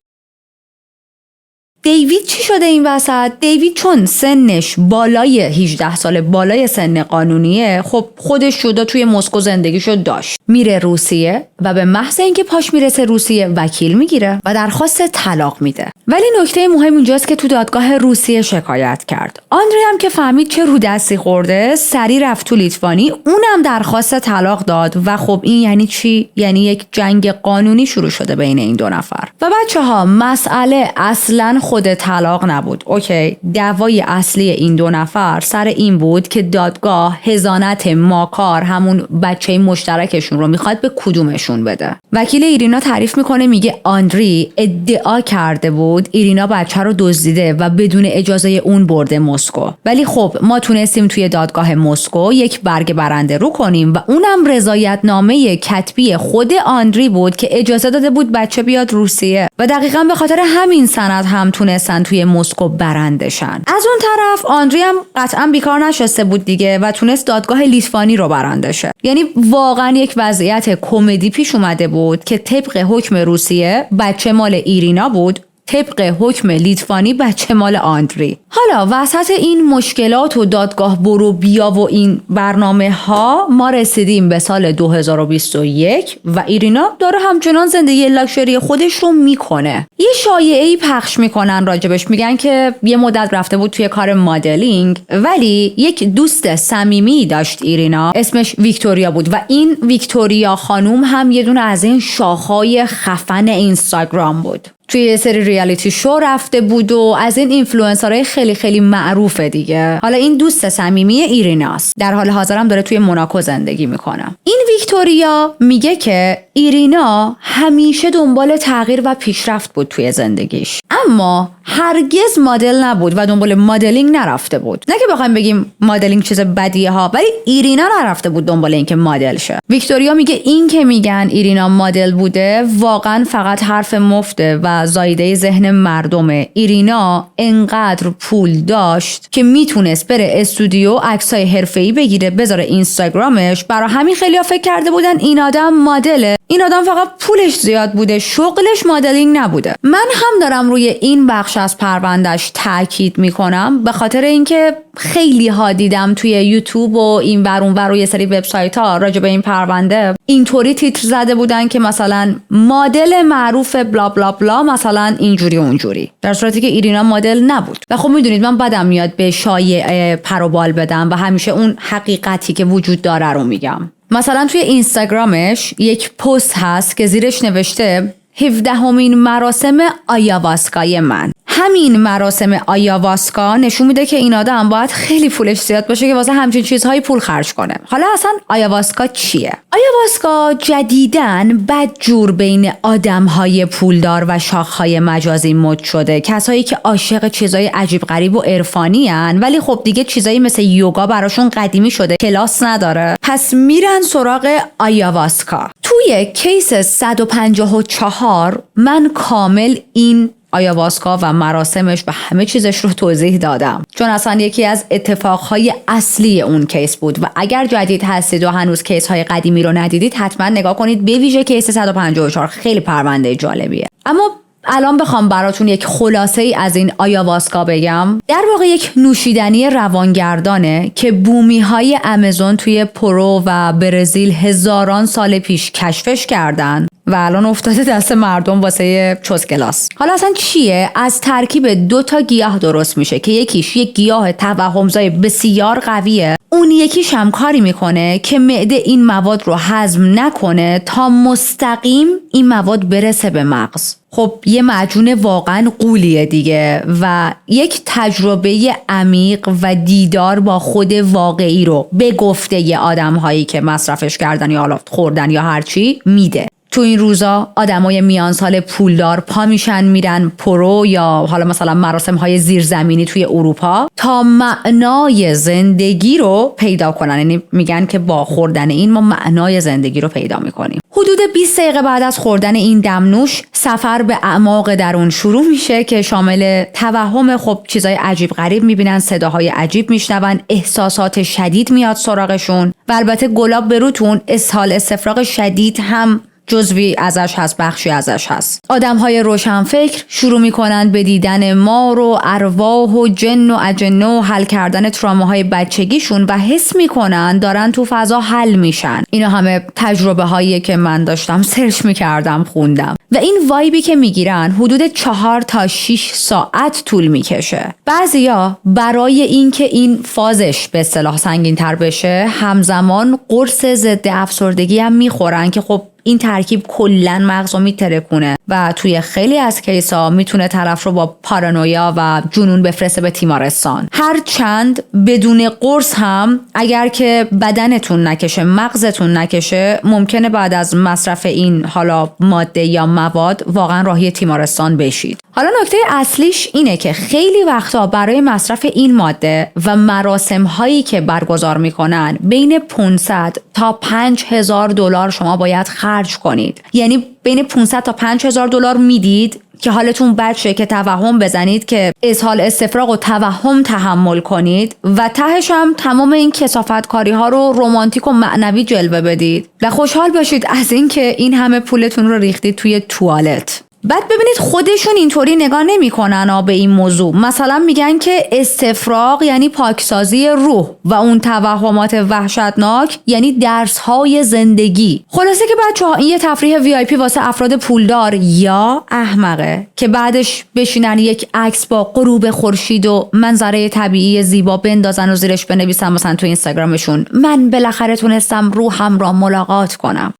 دیوید چی شده این وسط؟ دیوید چون سنش بالای 18 ساله، بالای سن قانونیه، خب خودش شده توی مسکو زندگیشو داشت. میره روسیه و به محض اینکه پاش میرسه روسیه وکیل میگیره و درخواست طلاق میده. ولی نکته مهم اینجاست که تو دادگاه روسیه شکایت کرد. آندری هم که فهمید چه رو دستی خورده، سری رفت تو لیتوانی، اونم درخواست طلاق داد و خب این یعنی چی؟ یعنی یک جنگ قانونی شروع شده بین این دو نفر. و بچه‌ها مسئله اصلاً خود طلاق نبود. اوکی، دعوای اصلی این دو نفر سر این بود که دادگاه حضانت ماکار، همون بچه مشترکشون رو میخواد به کدومشون بده. وکیل ایرینا تعریف میکنه، میگه آندری ادعا کرده بود ایرینا بچه رو دزدیده و بدون اجازه اون برده مسکو. ولی خب ما تونستیم توی دادگاه مسکو یک برگ برنده رو کنیم و اونم رضایت نامه کتبی خود آندری بود که اجازه داده بود بچه بیاد روسیه و دقیقاً به خاطر همین سند هم تونستن توی مسکو برنده شن. از اون طرف آندری هم قطعاً بیکار نشسته بود دیگه و تونست دادگاه لیتوانی رو برنده شه. یعنی واقعاً یک وضعیت کمدی پیش اومده بود که طبق حکم روسیه بچه مال ایرینا بود، طبق حکم لیتوانی بچه مال آندری. حالا وسط این مشکلات و دادگاه برو بیا و این برنامه ها ما رسیدیم به سال 2021 و ایرینا داره همچنان زندگی لاکچری خودش رو میکنه. یه شایعه‌ای پخش میکنن راجبش، میگن که یه مدت رفته بود توی کار مدلینگ، ولی یک دوست صمیمی داشت ایرینا، اسمش ویکتوریا بود و این ویکتوریا خانوم هم یه دونه از این شاخهای خفن اینستاگرام بود. توی یه سری ریالیتی شو رفته بود و از این اینفلوئنسرهای خیلی خیلی معروفه دیگه. حالا این دوست صمیمی ایریناست، در حال حاضر هم داره توی موناکو زندگی میکنه. این ویکتوریا میگه که ایرینا همیشه دنبال تغییر و پیشرفت بود توی زندگیش، اما هرگز مدل نبود و دنبال مدلینگ نرفته بود. نه که بخوایم بگیم مدلینگ چیز بدیه ها، ولی ایرینا نرفته بود دنبال اینکه مدل شه. ویکتوریا میگه این که میگن ایرینا مدل بوده واقعا فقط حرف مفته و زایده ذهن مردمه. ایرینا انقدر پول داشت که میتونست بره استودیو عکسای حرفه‌ای بگیره بذاره اینستاگرامش، برای همین خیلی‌ها فکر کرده بودن این آدم مدله. این آدم فقط پولش زیاد بوده، شغلش مدلینگ نبوده. من هم دارم روی این بخش از پروندهش تاکید میکنم، به خاطر اینکه خیلی ها دیدم توی یوتیوب و این ور اون ور و یه سری وبسایت ها راجع به این پرونده اینطوری تیتر زده بودن که مثلا مدل معروف بلا بلا بلا مثلا اینجوری اونجوری، در صورتی که ایرینا مدل نبود. و خب میدونید من بدم میاد به شایعه پروبال بدم و همیشه اون حقیقتی که وجود داره رو میگم. مثلا توی اینستاگرامش یک پست هست که زیرش نوشته 17مین مراسم آیاواسکای من. همین مراسم آیاواسکا نشون میده که این آدم باید خیلی پولش زیاد باشه که واسه همچین چیزهایی پول خرج کنه. حالا اصلا آیاواسکا چیه؟ آیاواسکا جدیداً بدجور بین آدمهای پولدار و شاخهای مجازی مد شده، کسایی که عاشق چیزای عجیب غریب و عرفانی ان، ولی خب دیگه چیزایی مثل یوگا براشون قدیمی شده، کلاس نداره، پس میرن سراغ آیاواسکا. توی کیس 154 من کامل این آیاواسکا و مراسمش و همه چیزش رو توضیح دادم، چون اصلا یکی از اتفاقهای اصلی اون کیس بود و اگر جدید هستید و هنوز کیس های قدیمی رو ندیدید حتما نگاه کنید، به ویژه کیس 154 خیلی پرونده جالبیه. اما الان بخوام براتون یک خلاصه ای از این آیاواسکا بگم، در واقع یک نوشیدنی روانگردانه که بومی های آمازون توی پرو و برزیل هزاران سال پیش کشفش کردن و الان افتاده دست مردم واسه چوسکلاس. حالا اصلا چیه؟ از ترکیب 2 گیاه درست میشه که یکیش یک گیاه توهمزای بسیار قویه، اون یکیش هم کاری میکنه که معده این مواد رو هضم نکنه تا مستقیم این مواد برسه به مغز. خب یه معجون واقعا غولیه دیگه و یک تجربه عمیق و دیدار با خود واقعی رو به گفته ی آدم هایی که مصرفش کردن یا حالا خوردن یا هرچی میده. تو این روزا آدمای میان سال پولدار پا میشن میرن پرو یا حالا مثلا مراسم های زیرزمینی توی اروپا تا معنای زندگی رو پیدا کنن. یعنی میگن که با خوردن این ما معنای زندگی رو پیدا میکنیم. حدود 20 دقیقه بعد از خوردن این دمنوش سفر به اعماق درون شروع میشه که شامل توهم، خب چیزای عجیب غریب میبینن، صداهای عجیب میشنون، احساسات شدید میاد سراغشون و البته گلاب بروتون اسهال استفراغ شدید هم جزوی ازش هست، بخشی ازش هست. آدم‌های روشنفکر شروع می‌کنند به دیدن مار و ارواح و جن و اجنه و حل کردن تراماهای بچگیشون و حس می‌کنن دارن تو فضا حل میشن. اینا همه تجربه هایی که من داشتم سرچ می‌کردم، خوندم و این وایبی که می‌گیرن حدود 4 تا 6 ساعت طول می‌کشه. بعضیا برای اینکه این فازش به اصطلاح سنگین‌تر بشه همزمان قرص ضد افسردگی هم می‌خورن که خب این ترکیب کلاً مغز رو میترکونه و توی خیلی از کیسا میتونه طرف رو با پارانویا و جنون بفرسته به تیمارستان. هر چند بدون قرص هم اگر که بدنتون نکشه، مغزتون نکشه، ممکنه بعد از مصرف این حالا ماده یا مواد واقعا راهی تیمارستان بشید. حالا نکته اصلیش اینه که خیلی وقتا برای مصرف این ماده و مراسم هایی که برگزار میکنن بین 500 تا 5000 دلار شما باید خرج کنید. یعنی بین 500 تا 5000 دلار میدید که حالتون بد شه، که توهم بزنید، که اسهال استفراغ و توهم تحمل کنید و تهش هم تمام این کثافتکاری ها رو رمانتیک و معنوی جلوه بدید و خوشحال باشید از این که این همه پولتون رو ریختید توی توالت. بعد ببینید خودشون اینطوری نگاه نمی‌کنن به این موضوع. مثلا میگن که استفراغ یعنی پاکسازی روح و اون توهمات وحشتناک یعنی درس‌های زندگی. خلاصه که بچه‌ها این یه تفریح VIP واسه افراد پولدار یا احمقه که بعدش بشینن یک عکس با غروب خورشید و منظره طبیعی زیبا بندازن و زیرش بنویسن مثلا تو اینستاگرامشون من بالاخره تونستم روحم را ملاقات کنم.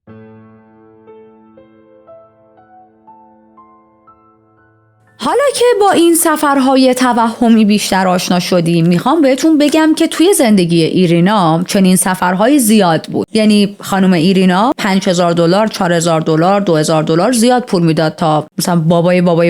حالا که با این سفرهای توهمی بیشتر آشنا شدیم میخوام بهتون بگم که توی زندگی ایرینا چنین سفرهای زیاد بود. یعنی خانم ایرینا $5,000 $4,000 $2,000 زیاد پول میداد تا مثلا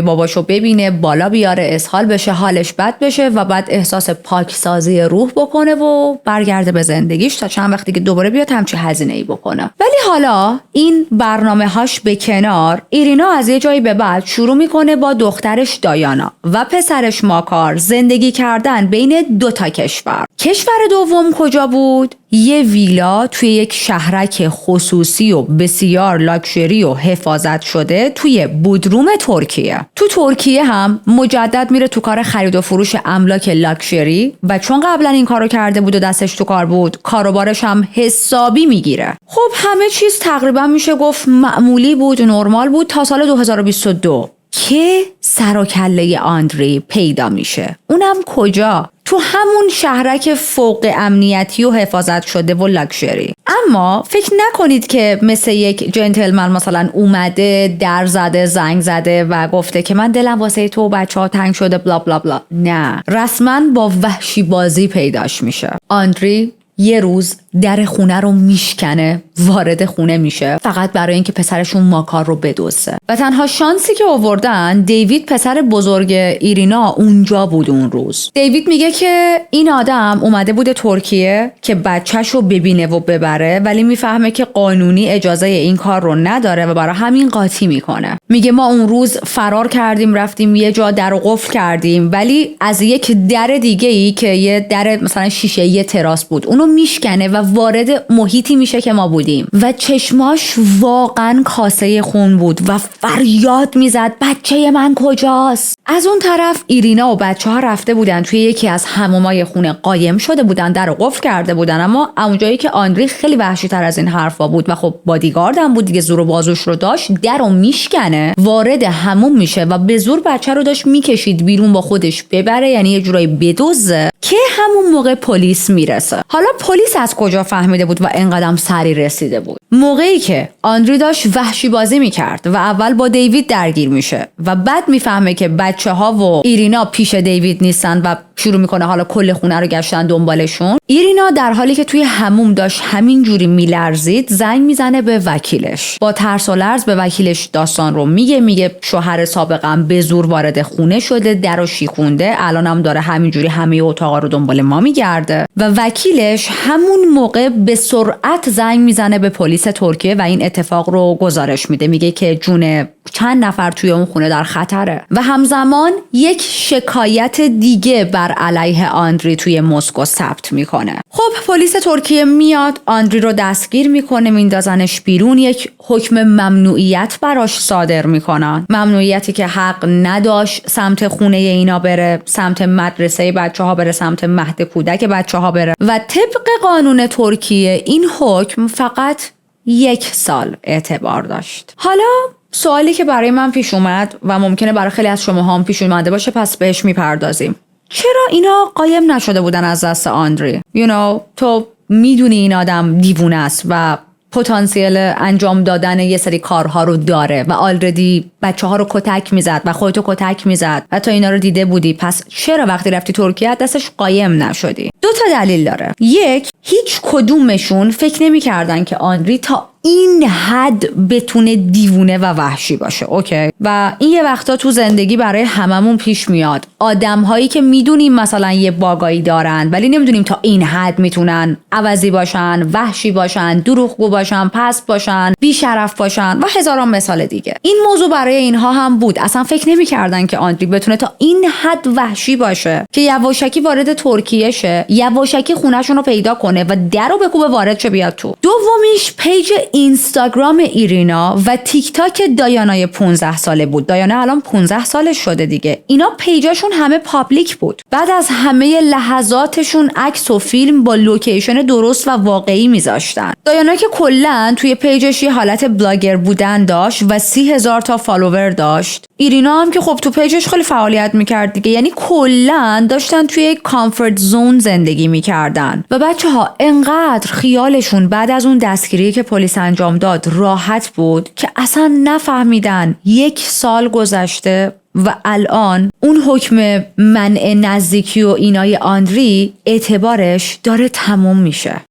باباشو ببینه، بالا بیاره، اسهال بشه، حالش بد بشه و بعد احساس پاکسازی روح بکنه و برگرده به زندگیش تا چند وقتی که دوباره بیاد همچین هزینه‌ای بکنه. ولی حالا این برنامه‌هاش به کنار، ایرینا از یه جایی به بعد شروع میکنه با دخترش دایانا و پسرش ماکار زندگی کردن بین 2 کشور. کشور دوم کجا بود؟ یه ویلا توی یک شهرک خصوصی و بسیار لاکچری و حفاظت شده توی بودروم ترکیه. تو ترکیه هم مجدد میره تو کار خرید و فروش املاک لاکچری و چون قبلا این کارو کرده بود و دستش تو کار بود، کاروبارش هم حسابی میگیره. خب همه چیز تقریبا میشه گفت معمولی بود، نرمال بود تا سال 2022 که سر و کله آندری پیدا میشه. اونم کجا؟ تو همون شهرک فوق امنیتی و حفاظت شده و لاکچری. اما فکر نکنید که مثل یک جنتلمن مثلا اومده در زده زنگ زده و گفته که من دلم واسه تو بچه‌ها تنگ شده بلا بلا بلا. نه، رسما با وحشی بازی پیداش میشه. آندری یه روز در خونه رو میشکنه، وارد خونه میشه فقط برای اینکه پسرشون ماکار رو بدزده. و تنها شانسی که آوردن دیوید پسر بزرگ ایرینا اونجا بود اون روز. دیوید میگه که این آدم اومده بوده ترکیه که بچهش رو ببینه و ببره، ولی میفهمه که قانونی اجازه این کار رو نداره و برای همین قاطی میکنه. میگه ما اون روز فرار کردیم، رفتیم یه جا در قفل کردیم، ولی از یک در دیگه ای که یه در مثلا شیشه یه تراس بود اونو میشکنه و وارد محیطی میشه که ما بودیم و چشماش واقعا کاسه خون بود و فریاد میزد بچه من کجاست. از اون طرف ایرینا و بچه‌ها رفته بودن توی یکی از حمومای خونه قایم شده بودن، در رو قفل کرده بودن. اما اونجایی که آندری خیلی وحشی تر از این حرفا بود و خب بادیگارد هم بود دیگه، زور و بازوش رو داشت، در رو میشکنه، وارد حموم میشه و به زور بچه رو داشت میکشید بیرون با خودش ببره، یعنی یه جورایی بدزده. که همون موقع پلیس میرسه. حالا پلیس از کجا فهمیده بود و اینقدر سریع رسیده بود؟ موقعی که آندری داشت وحشی بازی میکرد و اول با دیوید درگیر میشه و بعد میفهمه که بچه‌ها و ایرینا پیش دیوید نیستن و شروع میکنه حالا کل خونه رو گشتن دنبالشون. ایرینا در حالی که توی حموم داشت همین جوری میلرزید زنگ میزنه به وکیلش. با ترس و لرز به وکیلش داستان رو میگه شوهر سابقم به زور وارد خونه شده، درو شیکونده، الانم داره همین جوری همه اتاقا رو دنبال ما میگرده. و وکیلش همون موقع به سرعت زنگ میزنه به پلیس ترکیه و این اتفاق رو گزارش میده. میگه که جون چند نفر توی اون خونه در خطره و همزمان یک شکایت دیگه بر علیه آندری توی مسکو ثبت میکنه. خب پلیس ترکیه میاد، آندری رو دستگیر میکنه، میندازنش بیرون، یک حکم ممنوعیت براش صادر میکنن. ممنوعیتی که حق نداشت سمت خونه اینا بره، سمت مدرسه بچه‌ها بره، سمت مهد کودک بچه‌ها بره و طبق قانون ترکیه این حکم فقط 1 سال اعتبار داشت. حالا سوالی که برای من پیش اومد و ممکنه برای خیلی از شما هم پیش اومده باشه، پس بهش میپردازیم. چرا اینا قایم نشده بودن از دست آندری؟ تو میدونی این آدم دیوونه است و پتانسیل انجام دادن یه سری کارها رو داره و آلردی بچه‌ها رو کتک میزد و خودتو کتک میزد و تو اینا رو دیده بودی، پس چرا وقتی رفتی ترکیه دستش قایم نشدی؟ 2 دلیل داره. یک، هیچ کدومشون فکر نمی‌کردن که آندری تا این حد بتونه دیوونه و وحشی باشه. اوکی؟ و این یه وقتا تو زندگی برای هممون پیش میاد. آدم‌هایی که میدونیم مثلا یه باگایی دارن ولی نمیدونیم تا این حد میتونن عوضی باشن، وحشی باشن، دروغگو باشن، پست باشن، بی‌شرف باشن و هزاران مثال دیگه. این موضوع برای اینها هم بود. اصلا فکر نمی‌کردن که آندری بتونه تا این حد وحشی باشه که یواشکی وارد ترکیه شه، یواشکی خونه‌شون رو پیدا کنه و درو بکوبه وارد شه بیاد تو. دومیش پیج اینستاگرام ایرینا و تیک تاک دایانای 15 ساله بود. دایانا الان 15 سالش شده دیگه. اینا پیجاشون همه پابلیک بود. بعد از همه لحظاتشون عکس و فیلم با لوکیشن درست و واقعی میذاشتن. دایانا که کلا توی پیجش یه حالت بلاگر بودن داشت و 30,000 تا فالوور داشت. ایرینا هم که خب تو پیجش خیلی فعالیت میکرد دیگه. یعنی کلا داشتن توی کامفورت زون زندگی میکردن. و بچه‌ها انقدر خیالشون بعد از اون دستگیری که پلیس انجام داد راحت بود که اصلا نفهمیدن 1 سال گذشته و الان اون حکم منع نزدیکی و اینای آندری اعتبارش داره تموم میشه.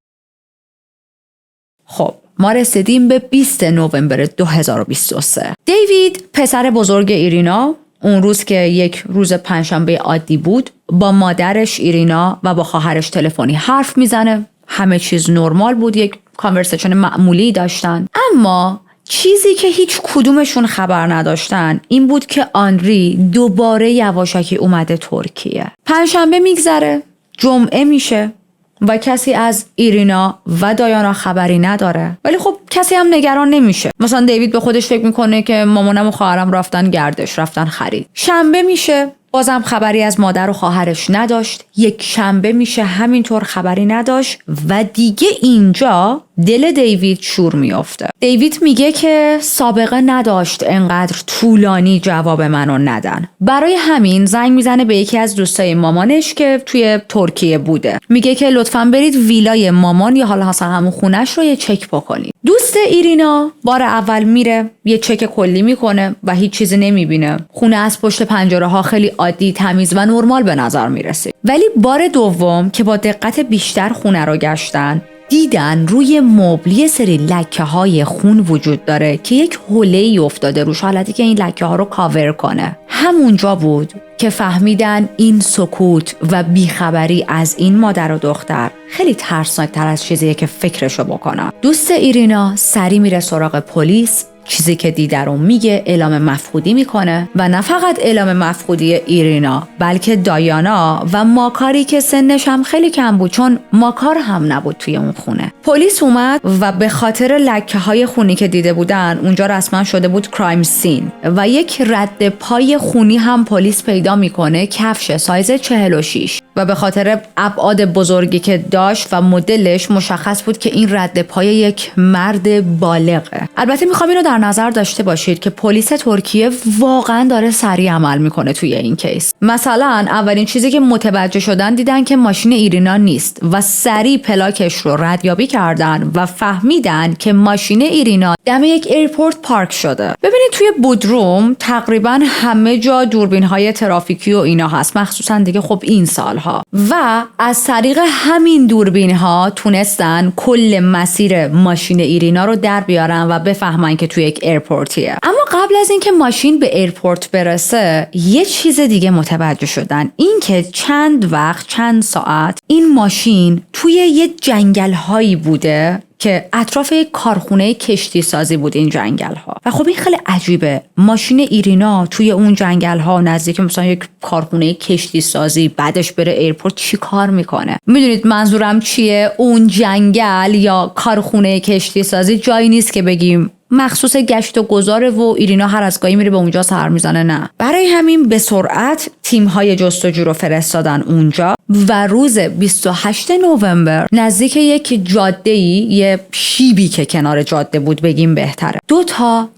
خب ما رسیدیم به 20 نوامبر 2023. دیوید پسر بزرگ ایرینا اون روز که یک روز پنجشنبه عادی بود با مادرش ایرینا و با خواهرش تلفنی حرف میزنه. همه چیز نرمال بود، یک کانورسیشن معمولی داشتن. اما چیزی که هیچ کدومشون خبر نداشتن این بود که آندری دوباره یواشکی اومده ترکیه. پنجشنبه میگذره، جمعه میشه و کسی از ایرینا و دایانا خبری نداره. ولی خب کسی هم نگران نمیشه. مثلا دیوید به خودش فکر میکنه که مامانم و خواهرم رفتن گردش، رفتن خرید. شنبه میشه، بازم خبری از مادر و خواهرش نداشت. یک شنبه میشه، همینطور خبری نداشت و دیگه اینجا دل دیوید شور میافته. دیوید میگه که سابقه نداشت انقدر طولانی جواب منو ندن. برای همین زنگ میزنه به یکی از دوستای مامانش که توی ترکیه بوده. میگه که لطفاً برید ویلای مامان یا حالا مثلا همون خونش رو یه چک بکنید. دوست ایرینا بار اول میره، یه چک کلی میکنه و هیچ چیزی نمیبینه. خونه از پشت پنجره ها خیلی عادی، تمیز و نرمال به نظر میرسه. ولی بار دوم که با دقت بیشتر خونه رو گشتن، دیدن روی مبل یه سری لکه های خون وجود داره که یک حوله‌ای افتاده روش، حالتی که این لکه ها رو کاور کنه. همونجا بود که فهمیدن این سکوت و بیخبری از این مادر و دختر خیلی ترسناکتر از چیزیه که فکرشو بکنن. دوست ایرینا سری میره سراغ پلیس، چیزی که دیده رو میگه، اعلام مفقودی میکنه و نه فقط اعلام مفقودی ایرینا بلکه دایانا و ماکاری که سنش هم خیلی کم بود، چون ماکار هم نبود توی اون خونه. پلیس اومد و به خاطر لکه های خونی که دیده بودن اونجا رسما شده بود کرایم سین و یک رد پای خونی هم پلیس پیدا میکنه، کفش سایز 46 و به خاطر ابعاد بزرگی که داشت و مدلش مشخص بود که این رد پای یک مرد بالغه. البته میخوام اینو در نظر داشته باشید که پلیس ترکیه واقعا داره سریع عمل میکنه توی این کیس. مثلا اولین چیزی که متوجه شدن دیدن که ماشین ایرینا نیست و سریع پلاکش رو ردیابی کردن و فهمیدن که ماشین ایرینا دم یک ایرپورت پارک شده. ببینید توی بودروم تقریبا همه جا دوربین‌های ترافیکی و اینا هست، مخصوصا دیگه خب این سالها، و از طریق همین دوربین‌ها تونستن کل مسیر ماشین ایرینا رو در بیارن و بفهمن که توی یک ایرپورتیه. اما قبل از اینکه ماشین به ایرپورت برسه یه چیز دیگه متوجه شدن، این که چند ساعت این ماشین توی یه جنگل‌هایی بوده که اطراف یک کارخونه کشتی سازی بود این جنگل ها. و خب این خیلی عجیبه، ماشین ایرینا توی اون جنگل ها نزدیک مثلا یک کارخونه کشتی سازی بعدش بره ایرپورت چی کار میکنه؟ میدونید منظورم چیه؟ اون جنگل یا کارخونه کشتی سازی جایی نیست که بگیم مخصوص گشت و گذاره و ایرینا هر از گاهی میره به اونجا سر میزنه، نه. برای همین به سرعت تیم‌های جستجو رو فرستادن اونجا و روز 28 نوامبر نزدیک یک جاده‌ای، یه شیبی که کنار جاده بود بگیم بهتره، 2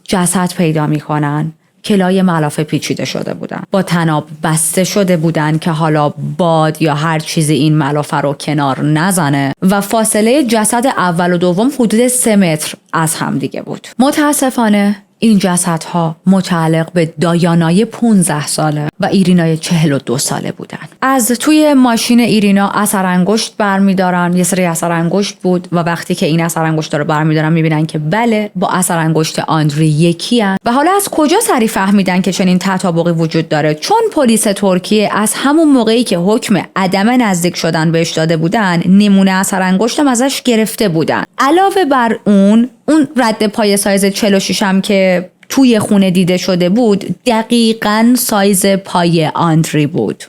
جسد پیدا میکنن که لای ملافه پیچیده شده بودن، با طناب بسته شده بودن که حالا باد یا هر چیزی این ملافه رو کنار نزنه و فاصله جسد اول و دوم حدود 3 متر از هم دیگه بود. متاسفانه این جسدها متعلق به دایانای 15 ساله و ایرینای 42 ساله بودن. از توی ماشین ایرینا اثر انگشت برمیدارن، یه سری اثر انگشت بود و وقتی که این اثر انگشت رو برمیدارن میبینن که بله با اثر انگشت آندری یکی هن. و حالا از کجا سری فهمیدن که چنین تطابقی وجود داره؟ چون پلیس ترکیه از همون موقعی که حکم عدم نزدیک شدن بهش داده بودن نمونه اثر انگشتم ازش گرفته بودن. علاوه بر اون رد پای سایز 46 هم که توی خونه دیده شده بود دقیقاً سایز پای آندری بود.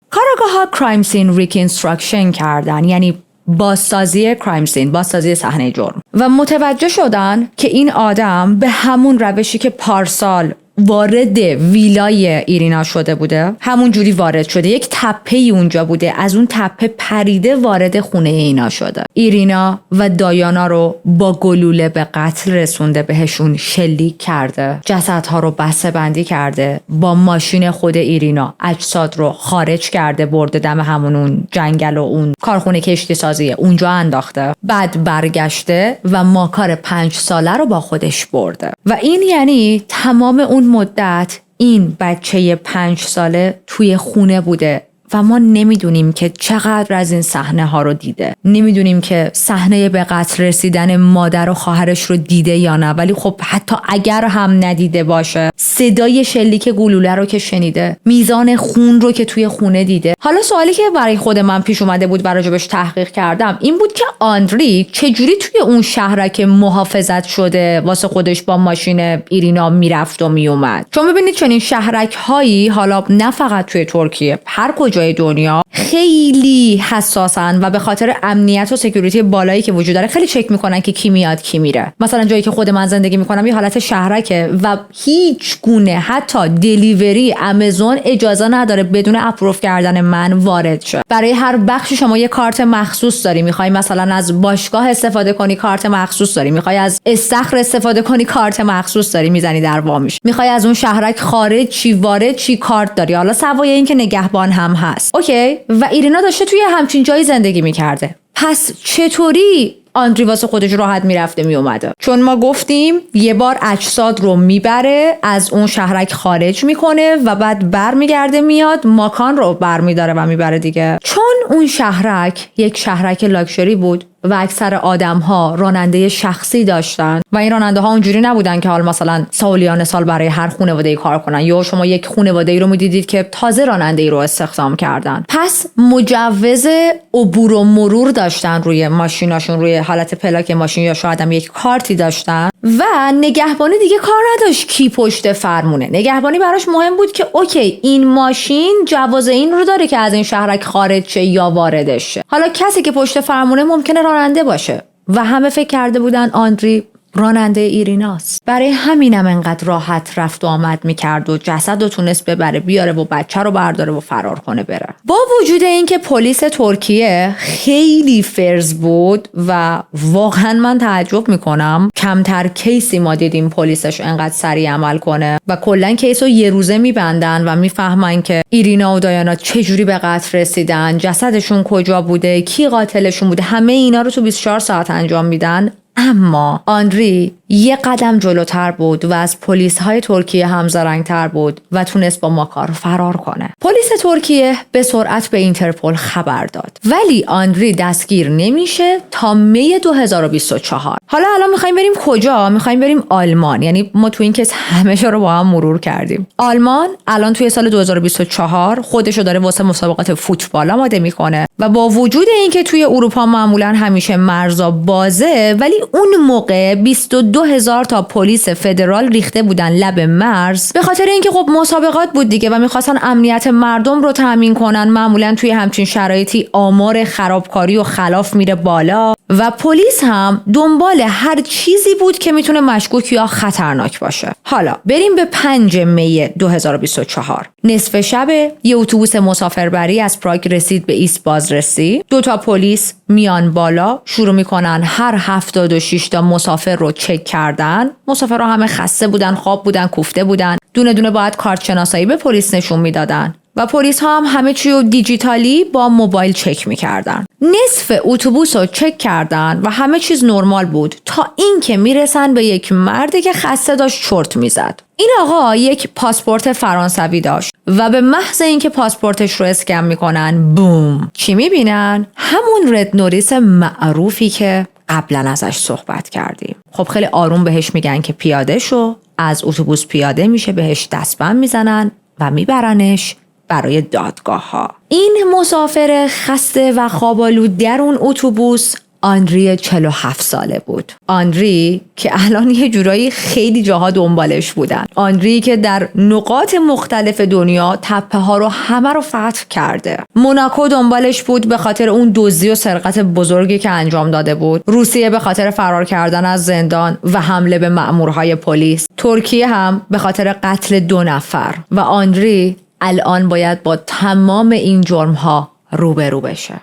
کاراگاه‌ها کرایم سین ریکانستراکشن کردن، یعنی بازسازی کرایم سین، بازسازی صحنه جرم، و متوجه شدن که این آدم به همون روشی که پارسال وارد ویلای ایرینا شده بوده همون جوری وارد شده. یک تپه اونجا بوده، از اون تپه پریده وارد خونه اینا شده. ایرینا و دایانا رو با گلوله به قتل رسونده، بهشون شلیک کرده، جسدها رو بسته بندی کرده، با ماشین خود ایرینا اجساد رو خارج کرده، برده دم همون اون جنگل و اون کارخونه کشتی سازیه اونجا انداخته. بعد برگشته و ماکار 5 ساله رو با خودش برده. و این یعنی تمام اون مدت این بچه 5 ساله توی خونه بوده و ما نمیدونیم که چقدر از این صحنه ها رو دیده. نمیدونیم که صحنه به قتل رسیدن مادر و خواهرش رو دیده یا نه، ولی خب حتی اگر هم ندیده باشه، صدای شلیک گلوله رو که شنیده، میزان خون رو که توی خونه دیده. حالا سوالی که برای خود من پیش اومده بود و راجبش تحقیق کردم این بود که آندری چجوری توی اون شهرک محافظت شده واسه خودش با ماشین ایرینا میرفت و میومد. چون ببینید چنین شهرک هایی حالا نه فقط توی ترکیه، هر کجای دنیا خیلی حساسن و به خاطر امنیت و سکیوریتی بالایی که وجود داره خیلی چک میکنن که کی میاد کی میره. مثلا جایی که خود من زندگی میکنم یه حالت شهرکه و هیچ گونه حتی دلیوری آمازون اجازه نداره بدون اپروف کردن من وارد شه. برای هر بخشی شما یه کارت مخصوص داری، میخوای مثلا از باشگاه استفاده کنی کارت مخصوص داری، میخوای از استخر استفاده کنی کارت مخصوص داری، میزنی در وامیش، میخوای از اون شهرک خارج چی وارد چی کارت داری، حالا سوای این که نگهبان هم هست. اوکی. و ایرینا داشته توی همچین جایی زندگی میکرده. پس چطوری آندری واسه خودش راحت میرفته میومده؟ چون ما گفتیم یه بار اجساد رو میبره از اون شهرک خارج میکنه و بعد برمیگرده میاد ماکان رو برمیداره و میبره دیگه. چون اون شهرک یک شهرک لاکچری بود و اکثر آدم‌ها راننده شخصی داشتن و این راننده ها اونجوری نبودن که حال مثلا سالیان سال برای هر خانواده‌ای کار کنن، یا شما یک خانواده‌ای رو میدیدید که تازه راننده‌ای رو استخدام کردن. پس مجوز عبور و مرور داشتن روی ماشیناشون، روی حالت پلاک ماشین، یا شاید هم یک کارتی داشتن. و نگهبانی دیگه کار نداشت کی پشت فرمونه. نگهبانی براش مهم بود که اوکی این ماشین جواز این رو داره که از این شهرک خارج شه یا واردش شه. حالا کسی که پشت فرمونه ممکنه راننده باشه و همه فکر کرده بودن آندری راننده ایریناست. برای همینم انقدر راحت رفت و آمد میکرد و جسد رو تونست ببره بیاره و بچه رو برداره و فرار کنه بره. با وجود اینکه پلیس ترکیه خیلی فرز بود و واقعا من تعجب میکنم کمتر کیسی ما دیدیم پلیسش انقدر سریع عمل کنه و کلا کیس رو یه روزه میبندن و میفهمن که ایرینا و دایانا چجوری به قتل رسیدن، جسدشون کجا بوده، کی قاتلشون بوده، همه اینا رو تو 24 ساعت انجام میدن. اما آندری یه قدم جلوتر بود و از پلیس های ترکیه هم زرنگ‌تر بود و تونست با ماکار فرار کنه. پلیس ترکیه به سرعت به اینترپل خبر داد، ولی آندری دستگیر نمیشه تا می 2024. حالا الان میخوایم بریم کجا؟ میخوایم بریم آلمان. یعنی ما تو این کیس همه رو با هم مرور کردیم. آلمان الان توی سال 2024 خودشو داره واسه مسابقات فوتبال آماده میکنه و با وجود اینکه توی اروپا معمولا همیشه مرزا بازه، ولی اون موقع 22,000 تا پلیس فدرال ریخته بودن لب مرز به خاطر اینکه خب مسابقات بود دیگه و میخواستن امنیت مردم رو تامین کنن. معمولا توی همچین شرایطی آمار خرابکاری و خلاف میره بالا و پلیس هم دنبال هر چیزی بود که میتونه مشکوک یا خطرناک باشه. حالا بریم به 5 می 2024. نصف شب یه اتوبوس مسافربری از پراگ رسید به ایست بازرسی. 2 تا پلیس میان بالا، شروع میکنن هر 76 تا مسافر رو چک کردن. مسافرها همه خسته بودن، خواب بودن، کوفته بودن. دونه دونه باید کارت شناسایی به پلیس نشون میدادن و پلیس ها هم همه چی رو دیجیتالی با موبایل چک میکردن. نصف اتوبوس رو چک کردن و همه چیز نرمال بود تا اینکه میرسن به یک مردی که خسته داشت چرت میزد. این آقا یک پاسپورت فرانسوی داشت و به محض اینکه پاسپورتش رو اسکن میکنن بوم چی میبینن؟ همون رد نوریس معروفی که قبلا ازش صحبت کردیم. خب خیلی آروم بهش میگن که پیاده شو، از اتوبوس پیاده میشه، بهش دستبند میزنن و میبرنش برای دادگاه ها. این مسافر خسته و خوابالود در اون اتوبوس آندری 47 ساله بود. آندری که الان یه جورایی خیلی جاها دنبالش بودن. آندری که در نقاط مختلف دنیا تپه ها رو همه رو فتح کرده. موناکو دنبالش بود به خاطر اون دزدی و سرقت بزرگی که انجام داده بود. روسیه به خاطر فرار کردن از زندان و حمله به مأمورهای پلیس. ترکیه هم به خاطر قتل 2 نفر. و آندری الان باید با تمام این جرم‌ها روبرو بشه.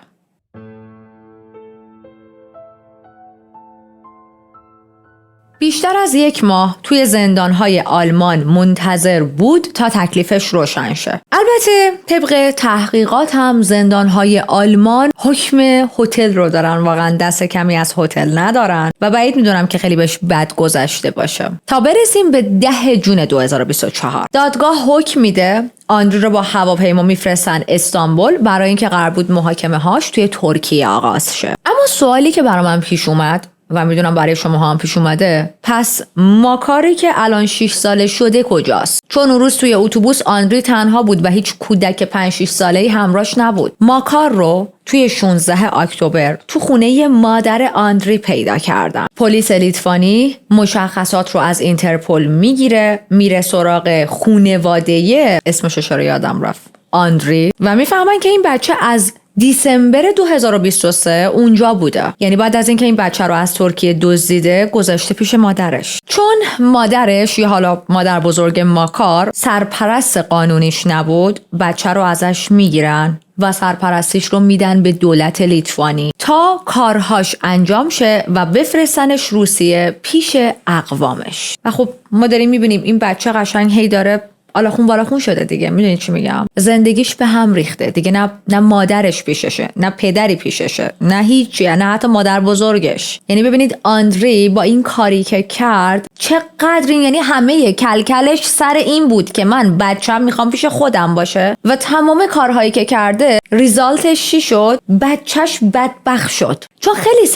بیشتر از 1 ماه توی زندانهای آلمان منتظر بود تا تکلیفش روشن شه. البته طبق تحقیقات هم زندانهای آلمان حکم هتل رو دارن، واقعا دست کمی از هتل ندارن و بعید میدونم که خیلی بهش بد گذشته باشه. تا برسیم به 10 جون 2024 دادگاه حکم میده آندری رو با هواپیما میفرستن استانبول برای اینکه قرار بود محاکمه هاش توی ترکیه آغاز شه. اما سوالی که برای من پیش اومد و میدونم برای شما هم پیش اومده، پس ماکاری که الان 6 ساله شده کجاست؟ چون اون روز توی اتوبوس آندری تنها بود و هیچ کودک 5-6 ساله‌ای همراهش نبود. ماکار رو توی 16 اکتبر تو خونه مادر آندری پیدا کردن. پلیس لیتوانی مشخصات رو از اینترپل میگیره، میره سراغ خانواده اسمش رو یادم رفت، آندری، و میفهمن که این بچه از دیسمبر 2023 اونجا بوده. یعنی بعد از اینکه این بچه رو از ترکیه دزدیده گذاشته پیش مادرش. چون مادرش یا حالا مادر بزرگ ماکار سرپرست قانونیش نبود، بچه رو ازش میگیرن و سرپرستیش رو میدن به دولت لیتوانی تا کارهاش انجام شه و بفرستنش روسیه پیش اقوامش. و خب ما داریم میبینیم این بچه قشنگ هی داره آلاخون بالاخون شده دیگه. میدونید چی میگم؟ زندگیش به هم ریخته دیگه. نه مادرش پیششه، نه پدری پیششه، نه هیچی، نه حتی مادر بزرگش. یعنی ببینید آندری با این کاری که کرد چقدر، یعنی همه کلکلش سر این بود که من بچه‌م میخوام پیش خودم باشه و تمام کارهایی که کرده ریزالتش چی شد؟ بچهش بدبخت شد. چون خیلی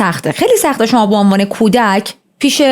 سخته شما به عنوان کودک پیش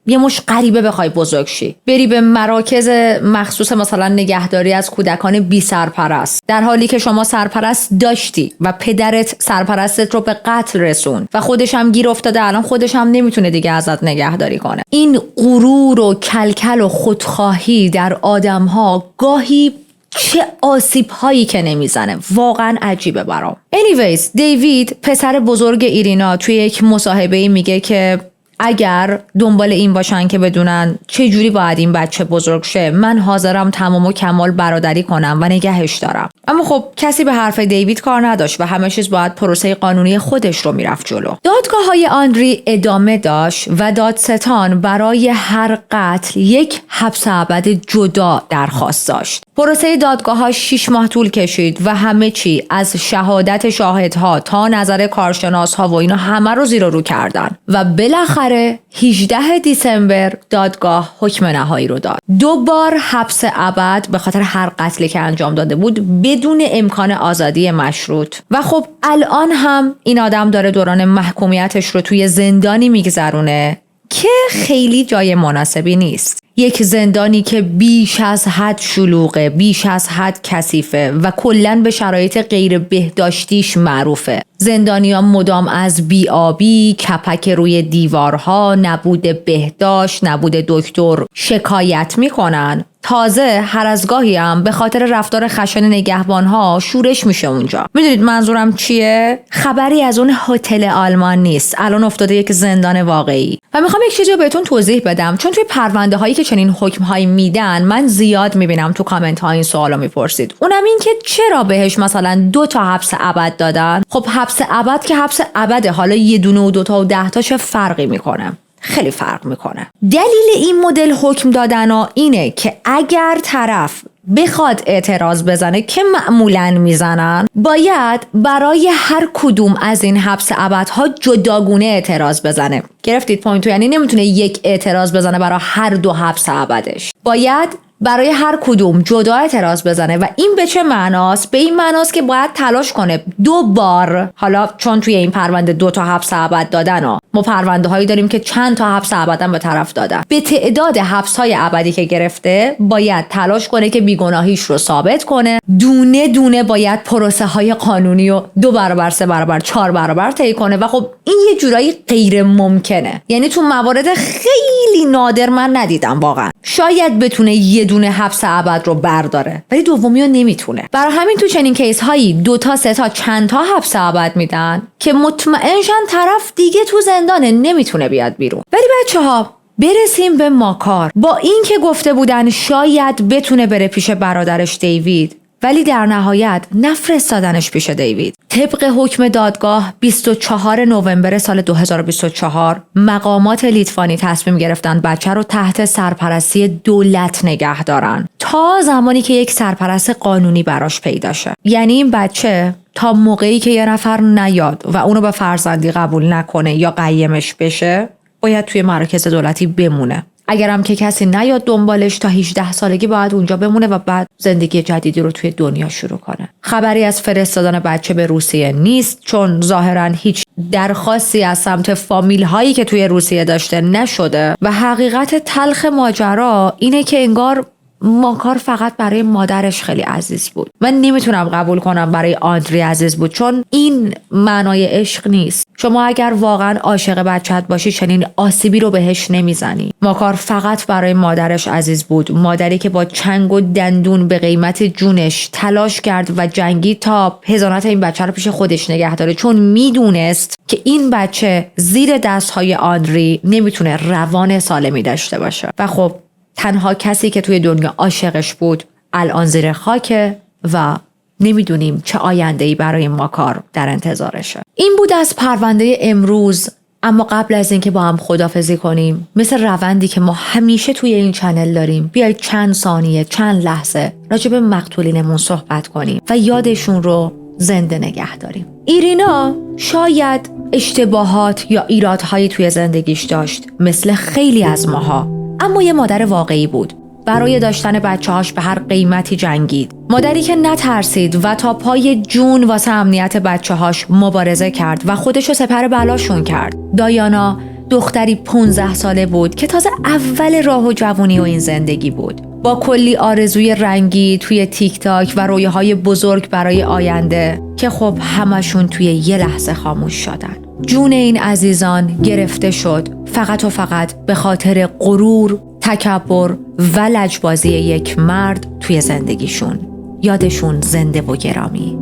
یه مش غریبه بخوای بزرگ شی، بری به مراکز مخصوص مثلا نگهداری از کودکان بی سرپرست، در حالی که شما سرپرست داشتی و پدرت سرپرستت رو به قتل رسون و خودش هم گیر افتاده، الان خودش هم نمیتونه دیگه ازت نگهداری کنه. این غرور و کلکل و خودخواهی در آدم‌ها گاهی چه آسیب هایی که نمیزنه، واقعا عجیبه برام. anyways دیوید پسر بزرگ ایرینا توی یک مصاحبه‌ای میگه که اگر دنبال این باشن که بدونن چه جوری باید این بچه بزرگ شه، من حاضرم تمام و کمال برادری کنم و نگهش دارم. اما خب کسی به حرف دیوید کار نداشت و همه چیز باید پروسه قانونی خودش رو میرفت جلو. دادگاه‌های آندری ادامه داشت و دادستان برای هر قتل یک حبس ابد جدا درخواست داشت. پروسه دادگاه‌ها 6 ماه طول کشید و همه چی از شهادت شاهدها تا نظر کارشناس‌ها و اینا همه رو زیر و رو کردن و بالاخره 18 دیسمبر دادگاه حکم نهایی رو داد. 2 بار حبس ابد به خاطر هر قتلی که انجام داده بود بدون امکان آزادی مشروط. و خب الان هم این آدم داره دوران محکومیتش رو توی زندانی میگذرونه که خیلی جای مناسبی نیست. یک زندانی که بیش از حد شلوغه، بیش از حد کثیفه و کلاً به شرایط غیر بهداشتیش معروفه. زندانیان مدام از بی‌آبی، کپک روی دیوارها، نبود بهداشت، نبود دکتر شکایت میکنن. تازه هر از گاهی هم به خاطر رفتار خشن نگهبانها شورش میشه اونجا. میدونید منظورم چیه؟ خبری از اون هتل آلمان نیست، الان افتاده یک زندان واقعی. و میخوام یک چیزی رو بهتون توضیح بدم، چون توی پرونده هایی که چنین حکم هایی میدن من زیاد میبینم تو کامنت ها این سوالو میپرسید. اونم این که چرا بهش مثلا 2 تا حبس ابد دادن؟ خب حبس ابد که حبس ابده، حالا 1 و 2 تا و 10 تا چه فرقی میکنه؟ خیلی فرق میکنه. دلیل این مدل حکم دادن اینه که اگر طرف بخواد اعتراض بزنه که معمولاً میزنن، باید برای هر کدوم از این حبس ابدها جداگونه اعتراض بزنه. گرفتید پوینتو؟ یعنی نمیتونه یک اعتراض بزنه برای هر 2 حبس ابدش، باید برای هر کدوم جدا اعتراض بزنه و این به چه معناست؟ به این معناست که باید تلاش کنه 2 بار، حالا چون توی این پرونده 2 تا حبس ابد دادن ما پرونده هایی داریم که چند تا حبس ابد به طرف دادن، به تعداد حبس های ابدی که گرفته باید تلاش کنه که بیگناهیش رو ثابت کنه. دونه دونه باید پروسه های قانونی رو 2 برابر 3 برابر 4 برابر طی کنه و خب این یه جورایی غیر ممکنه. یعنی تو موارد خیلی نادر من ندیدم واقعا شاید بتونه یه دونه حبس ابد رو برداره ولی دومی رو نمیتونه. برای همین تو چنین کیس هایی 2 تا 3 تا چند تا حبس ابد میدن که مطمئن شن طرف دیگه تو زندانه نمیتونه بیاد بیرون. ولی بچه‌ها برسیم به ماکار. با این که گفته بودن شاید بتونه بره پیش برادرش دیوید ولی در نهایت نفرستادنش پیش دیوید. طبق حکم دادگاه 24 نوامبر سال 2024 مقامات لیتوانی تصمیم گرفتن بچه رو تحت سرپرستی دولت نگه دارن تا زمانی که یک سرپرست قانونی براش پیدا شه. یعنی این بچه تا موقعی که یه نفر نیاد و اونو به فرزندی قبول نکنه یا قیمش بشه باید توی مراکز دولتی بمونه. اگرم که کسی نیاد دنبالش تا 18 سالگی باید اونجا بمونه و بعد زندگی جدیدی رو توی دنیا شروع کنه. خبری از فرستادن بچه به روسیه نیست چون ظاهراً هیچ درخواستی از سمت فامیل هایی که توی روسیه داشته نشده و حقیقت تلخ ماجرا اینه که انگار ماکار فقط برای مادرش خیلی عزیز بود. من نمیتونم قبول کنم برای آندری عزیز بود چون این معنای عشق نیست. شما اگر واقعا عاشق بچت باشی چنین آسیبی رو بهش نمیزنی. ماکار فقط برای مادرش عزیز بود، مادری که با چنگ و دندون به قیمت جونش تلاش کرد و جنگید تا حضانت این بچه رو پیش خودش نگه داره چون میدونست که این بچه زیر دستهای آندری نمیتونه روان سالمی داشته باشه. و خب تنها کسی که توی دنیا عاشقش بود الان زیر خاکه و نمیدونیم چه آینده‌ای برای ماکار در انتظارشه. این بود از پرونده امروز. اما قبل از اینکه با هم خداحافظی کنیم مثل روندی که ما همیشه توی این چنل داریم بیایید چند ثانیه چند لحظه راجع به مقتولینمون صحبت کنیم و یادشون رو زنده نگه داریم. ایرینا شاید اشتباهات یا ایرادهایی توی زندگیش داشت مثل خیلی از ماها، اما یه مادر واقعی بود. برای داشتن بچه‌هاش به هر قیمتی جنگید. مادری که نترسید و تا پای جون واسه امنیت بچه‌هاش مبارزه کرد و خودشو سپر بلاشون کرد. دایانا دختری 15 ساله بود که تازه اول راه و جوونی و این زندگی بود. با کلی آرزوی رنگی توی تیک تاک و رویاهای بزرگ برای آینده که خب همشون توی یه لحظه خاموش شدن. جون این عزیزان گرفته شد فقط و فقط به خاطر غرور، تکبر و لجبازی یک مرد توی زندگیشون. یادشون زنده و گرامی.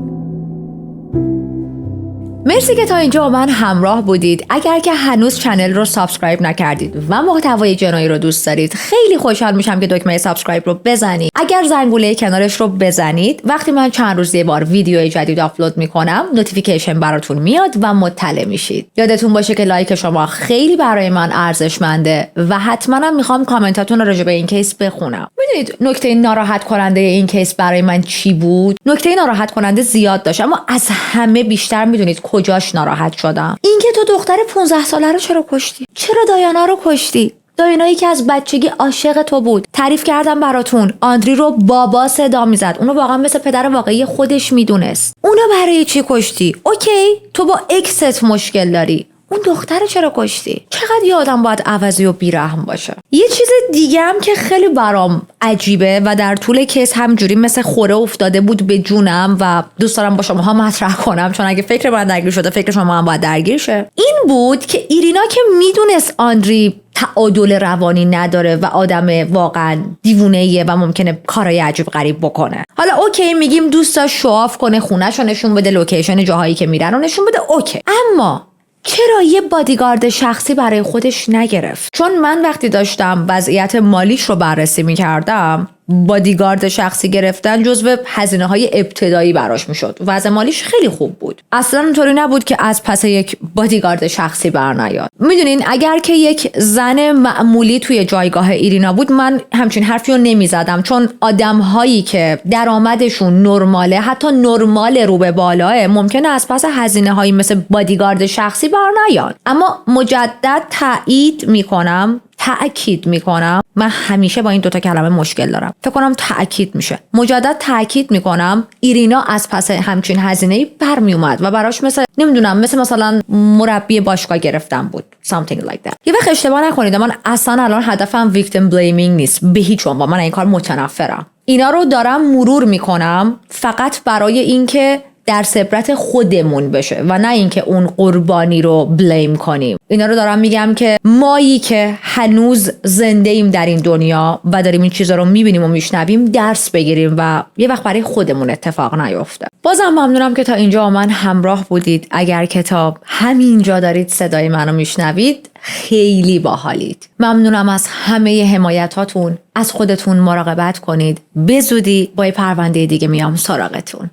مرسی که تا اینجا با من همراه بودید. اگر که هنوز چنل رو سابسکرایب نکردید و محتوای جنایی رو دوست دارید خیلی خوشحال میشم که دکمه سابسکرایب رو بزنید. اگر زنگوله کنارش رو بزنید وقتی من چند روز یه بار ویدیو جدید آپلود میکنم نوتیفیکیشن براتون میاد و مطلع میشید. یادتون باشه که لایک شما خیلی برای من ارزشمنده و حتما هم میخوام کامنتاتون رو راجع به این کیس بخونم. میدونید نکته ناراحت کننده این کیس برای من چی بود؟ نکته ناراحت کننده زیاد داشت اما از همه بیشتر میدونید کجاش ناراحت شدم؟ اینکه تو دختر 15 ساله رو چرا کشتی؟ چرا دایانا رو کشتی؟ دایانایی که از بچگی عاشق تو بود. تعریف کردم براتون. آندری رو بابا صدا میزد. اونو واقعا مثل پدر واقعی خودش میدونست. اونو برای چی کشتی؟ اوکی، تو با اکست مشکل داری. اون دختر چرا کشتی؟ چقدر یه آدم باید عوضی و بیرحم باشه. یه چیز دیگه هم که خیلی برام عجیبه و در طول کیس همجوری مثل خوره افتاده بود به جونم و دوست دارم با شما ها مطرح کنم چون اگه فکر من درگیر شده فکر شما هم باید درگیر شه. این بود که ایرینا که میدونست آندری تعادل روانی نداره و آدم واقعا دیوونه‌ایه و ممکنه کارهای عجیب غریب بکنه. حالا اوکی میگیم دوست داشت شواف کنه، خونه‌شو نشون بده، لوکیشن جاهایی که میرن رو نشون بده، اوکی. اما چرا یه بادیگارد شخصی برای خودش نگرفت؟ چون من وقتی داشتم وضعیت مالیش رو بررسی می‌کردم بادیگارد شخصی گرفتن جزو هزینه‌های ابتدایی براش میشد. وضع مالیش خیلی خوب بود. اصلا اونطوری نبود که از پس یک بادیگارد شخصی برنیاد. میدونین اگر که یک زن معمولی توی جایگاه ایرینا بود من همچین حرفی رو نمیزدم چون آدم‌هایی که درآمدشون نرماله، حتی نرمال رو به بالاه، ممکنه از پس هزینه‌هایی مثل بادیگارد شخصی برنیاد. اما مجدد تایید میکنم تأکید میکنم. من همیشه با این دوتا کلمه مشکل دارم. فکر کنم تأکید میشه. مجدد تأکید میکنم ایرینا از پس همچین هزینه‌ای برمی اومد و براش مثلا مربی باشگاه گرفتن بود. Something like that. یه وقت اشتباه نکنید، من اصلا الان هدفم victim blaming نیست. به هیچ عنوان. من این کار متنفرم. اینا رو دارم مرور میکنم فقط برای اینکه در عبرت خودمون بشه و نه اینکه اون قربانی رو بلیم کنیم. اینا رو دارم میگم که مایی که هنوز زنده ایم در این دنیا و داریم این چیزا رو میبینیم و میشنویم درس بگیریم و یه وقت برای خودمون اتفاق نیفته. بازم ممنونم که تا اینجا من همراه بودید. اگر کتاب همینجا دارید صدای منو میشنوید خیلی باحالید. ممنونم از همه حمایتاتون. از خودتون مراقبت کنید. به زودی با یه پرونده دیگه میام سراغتون.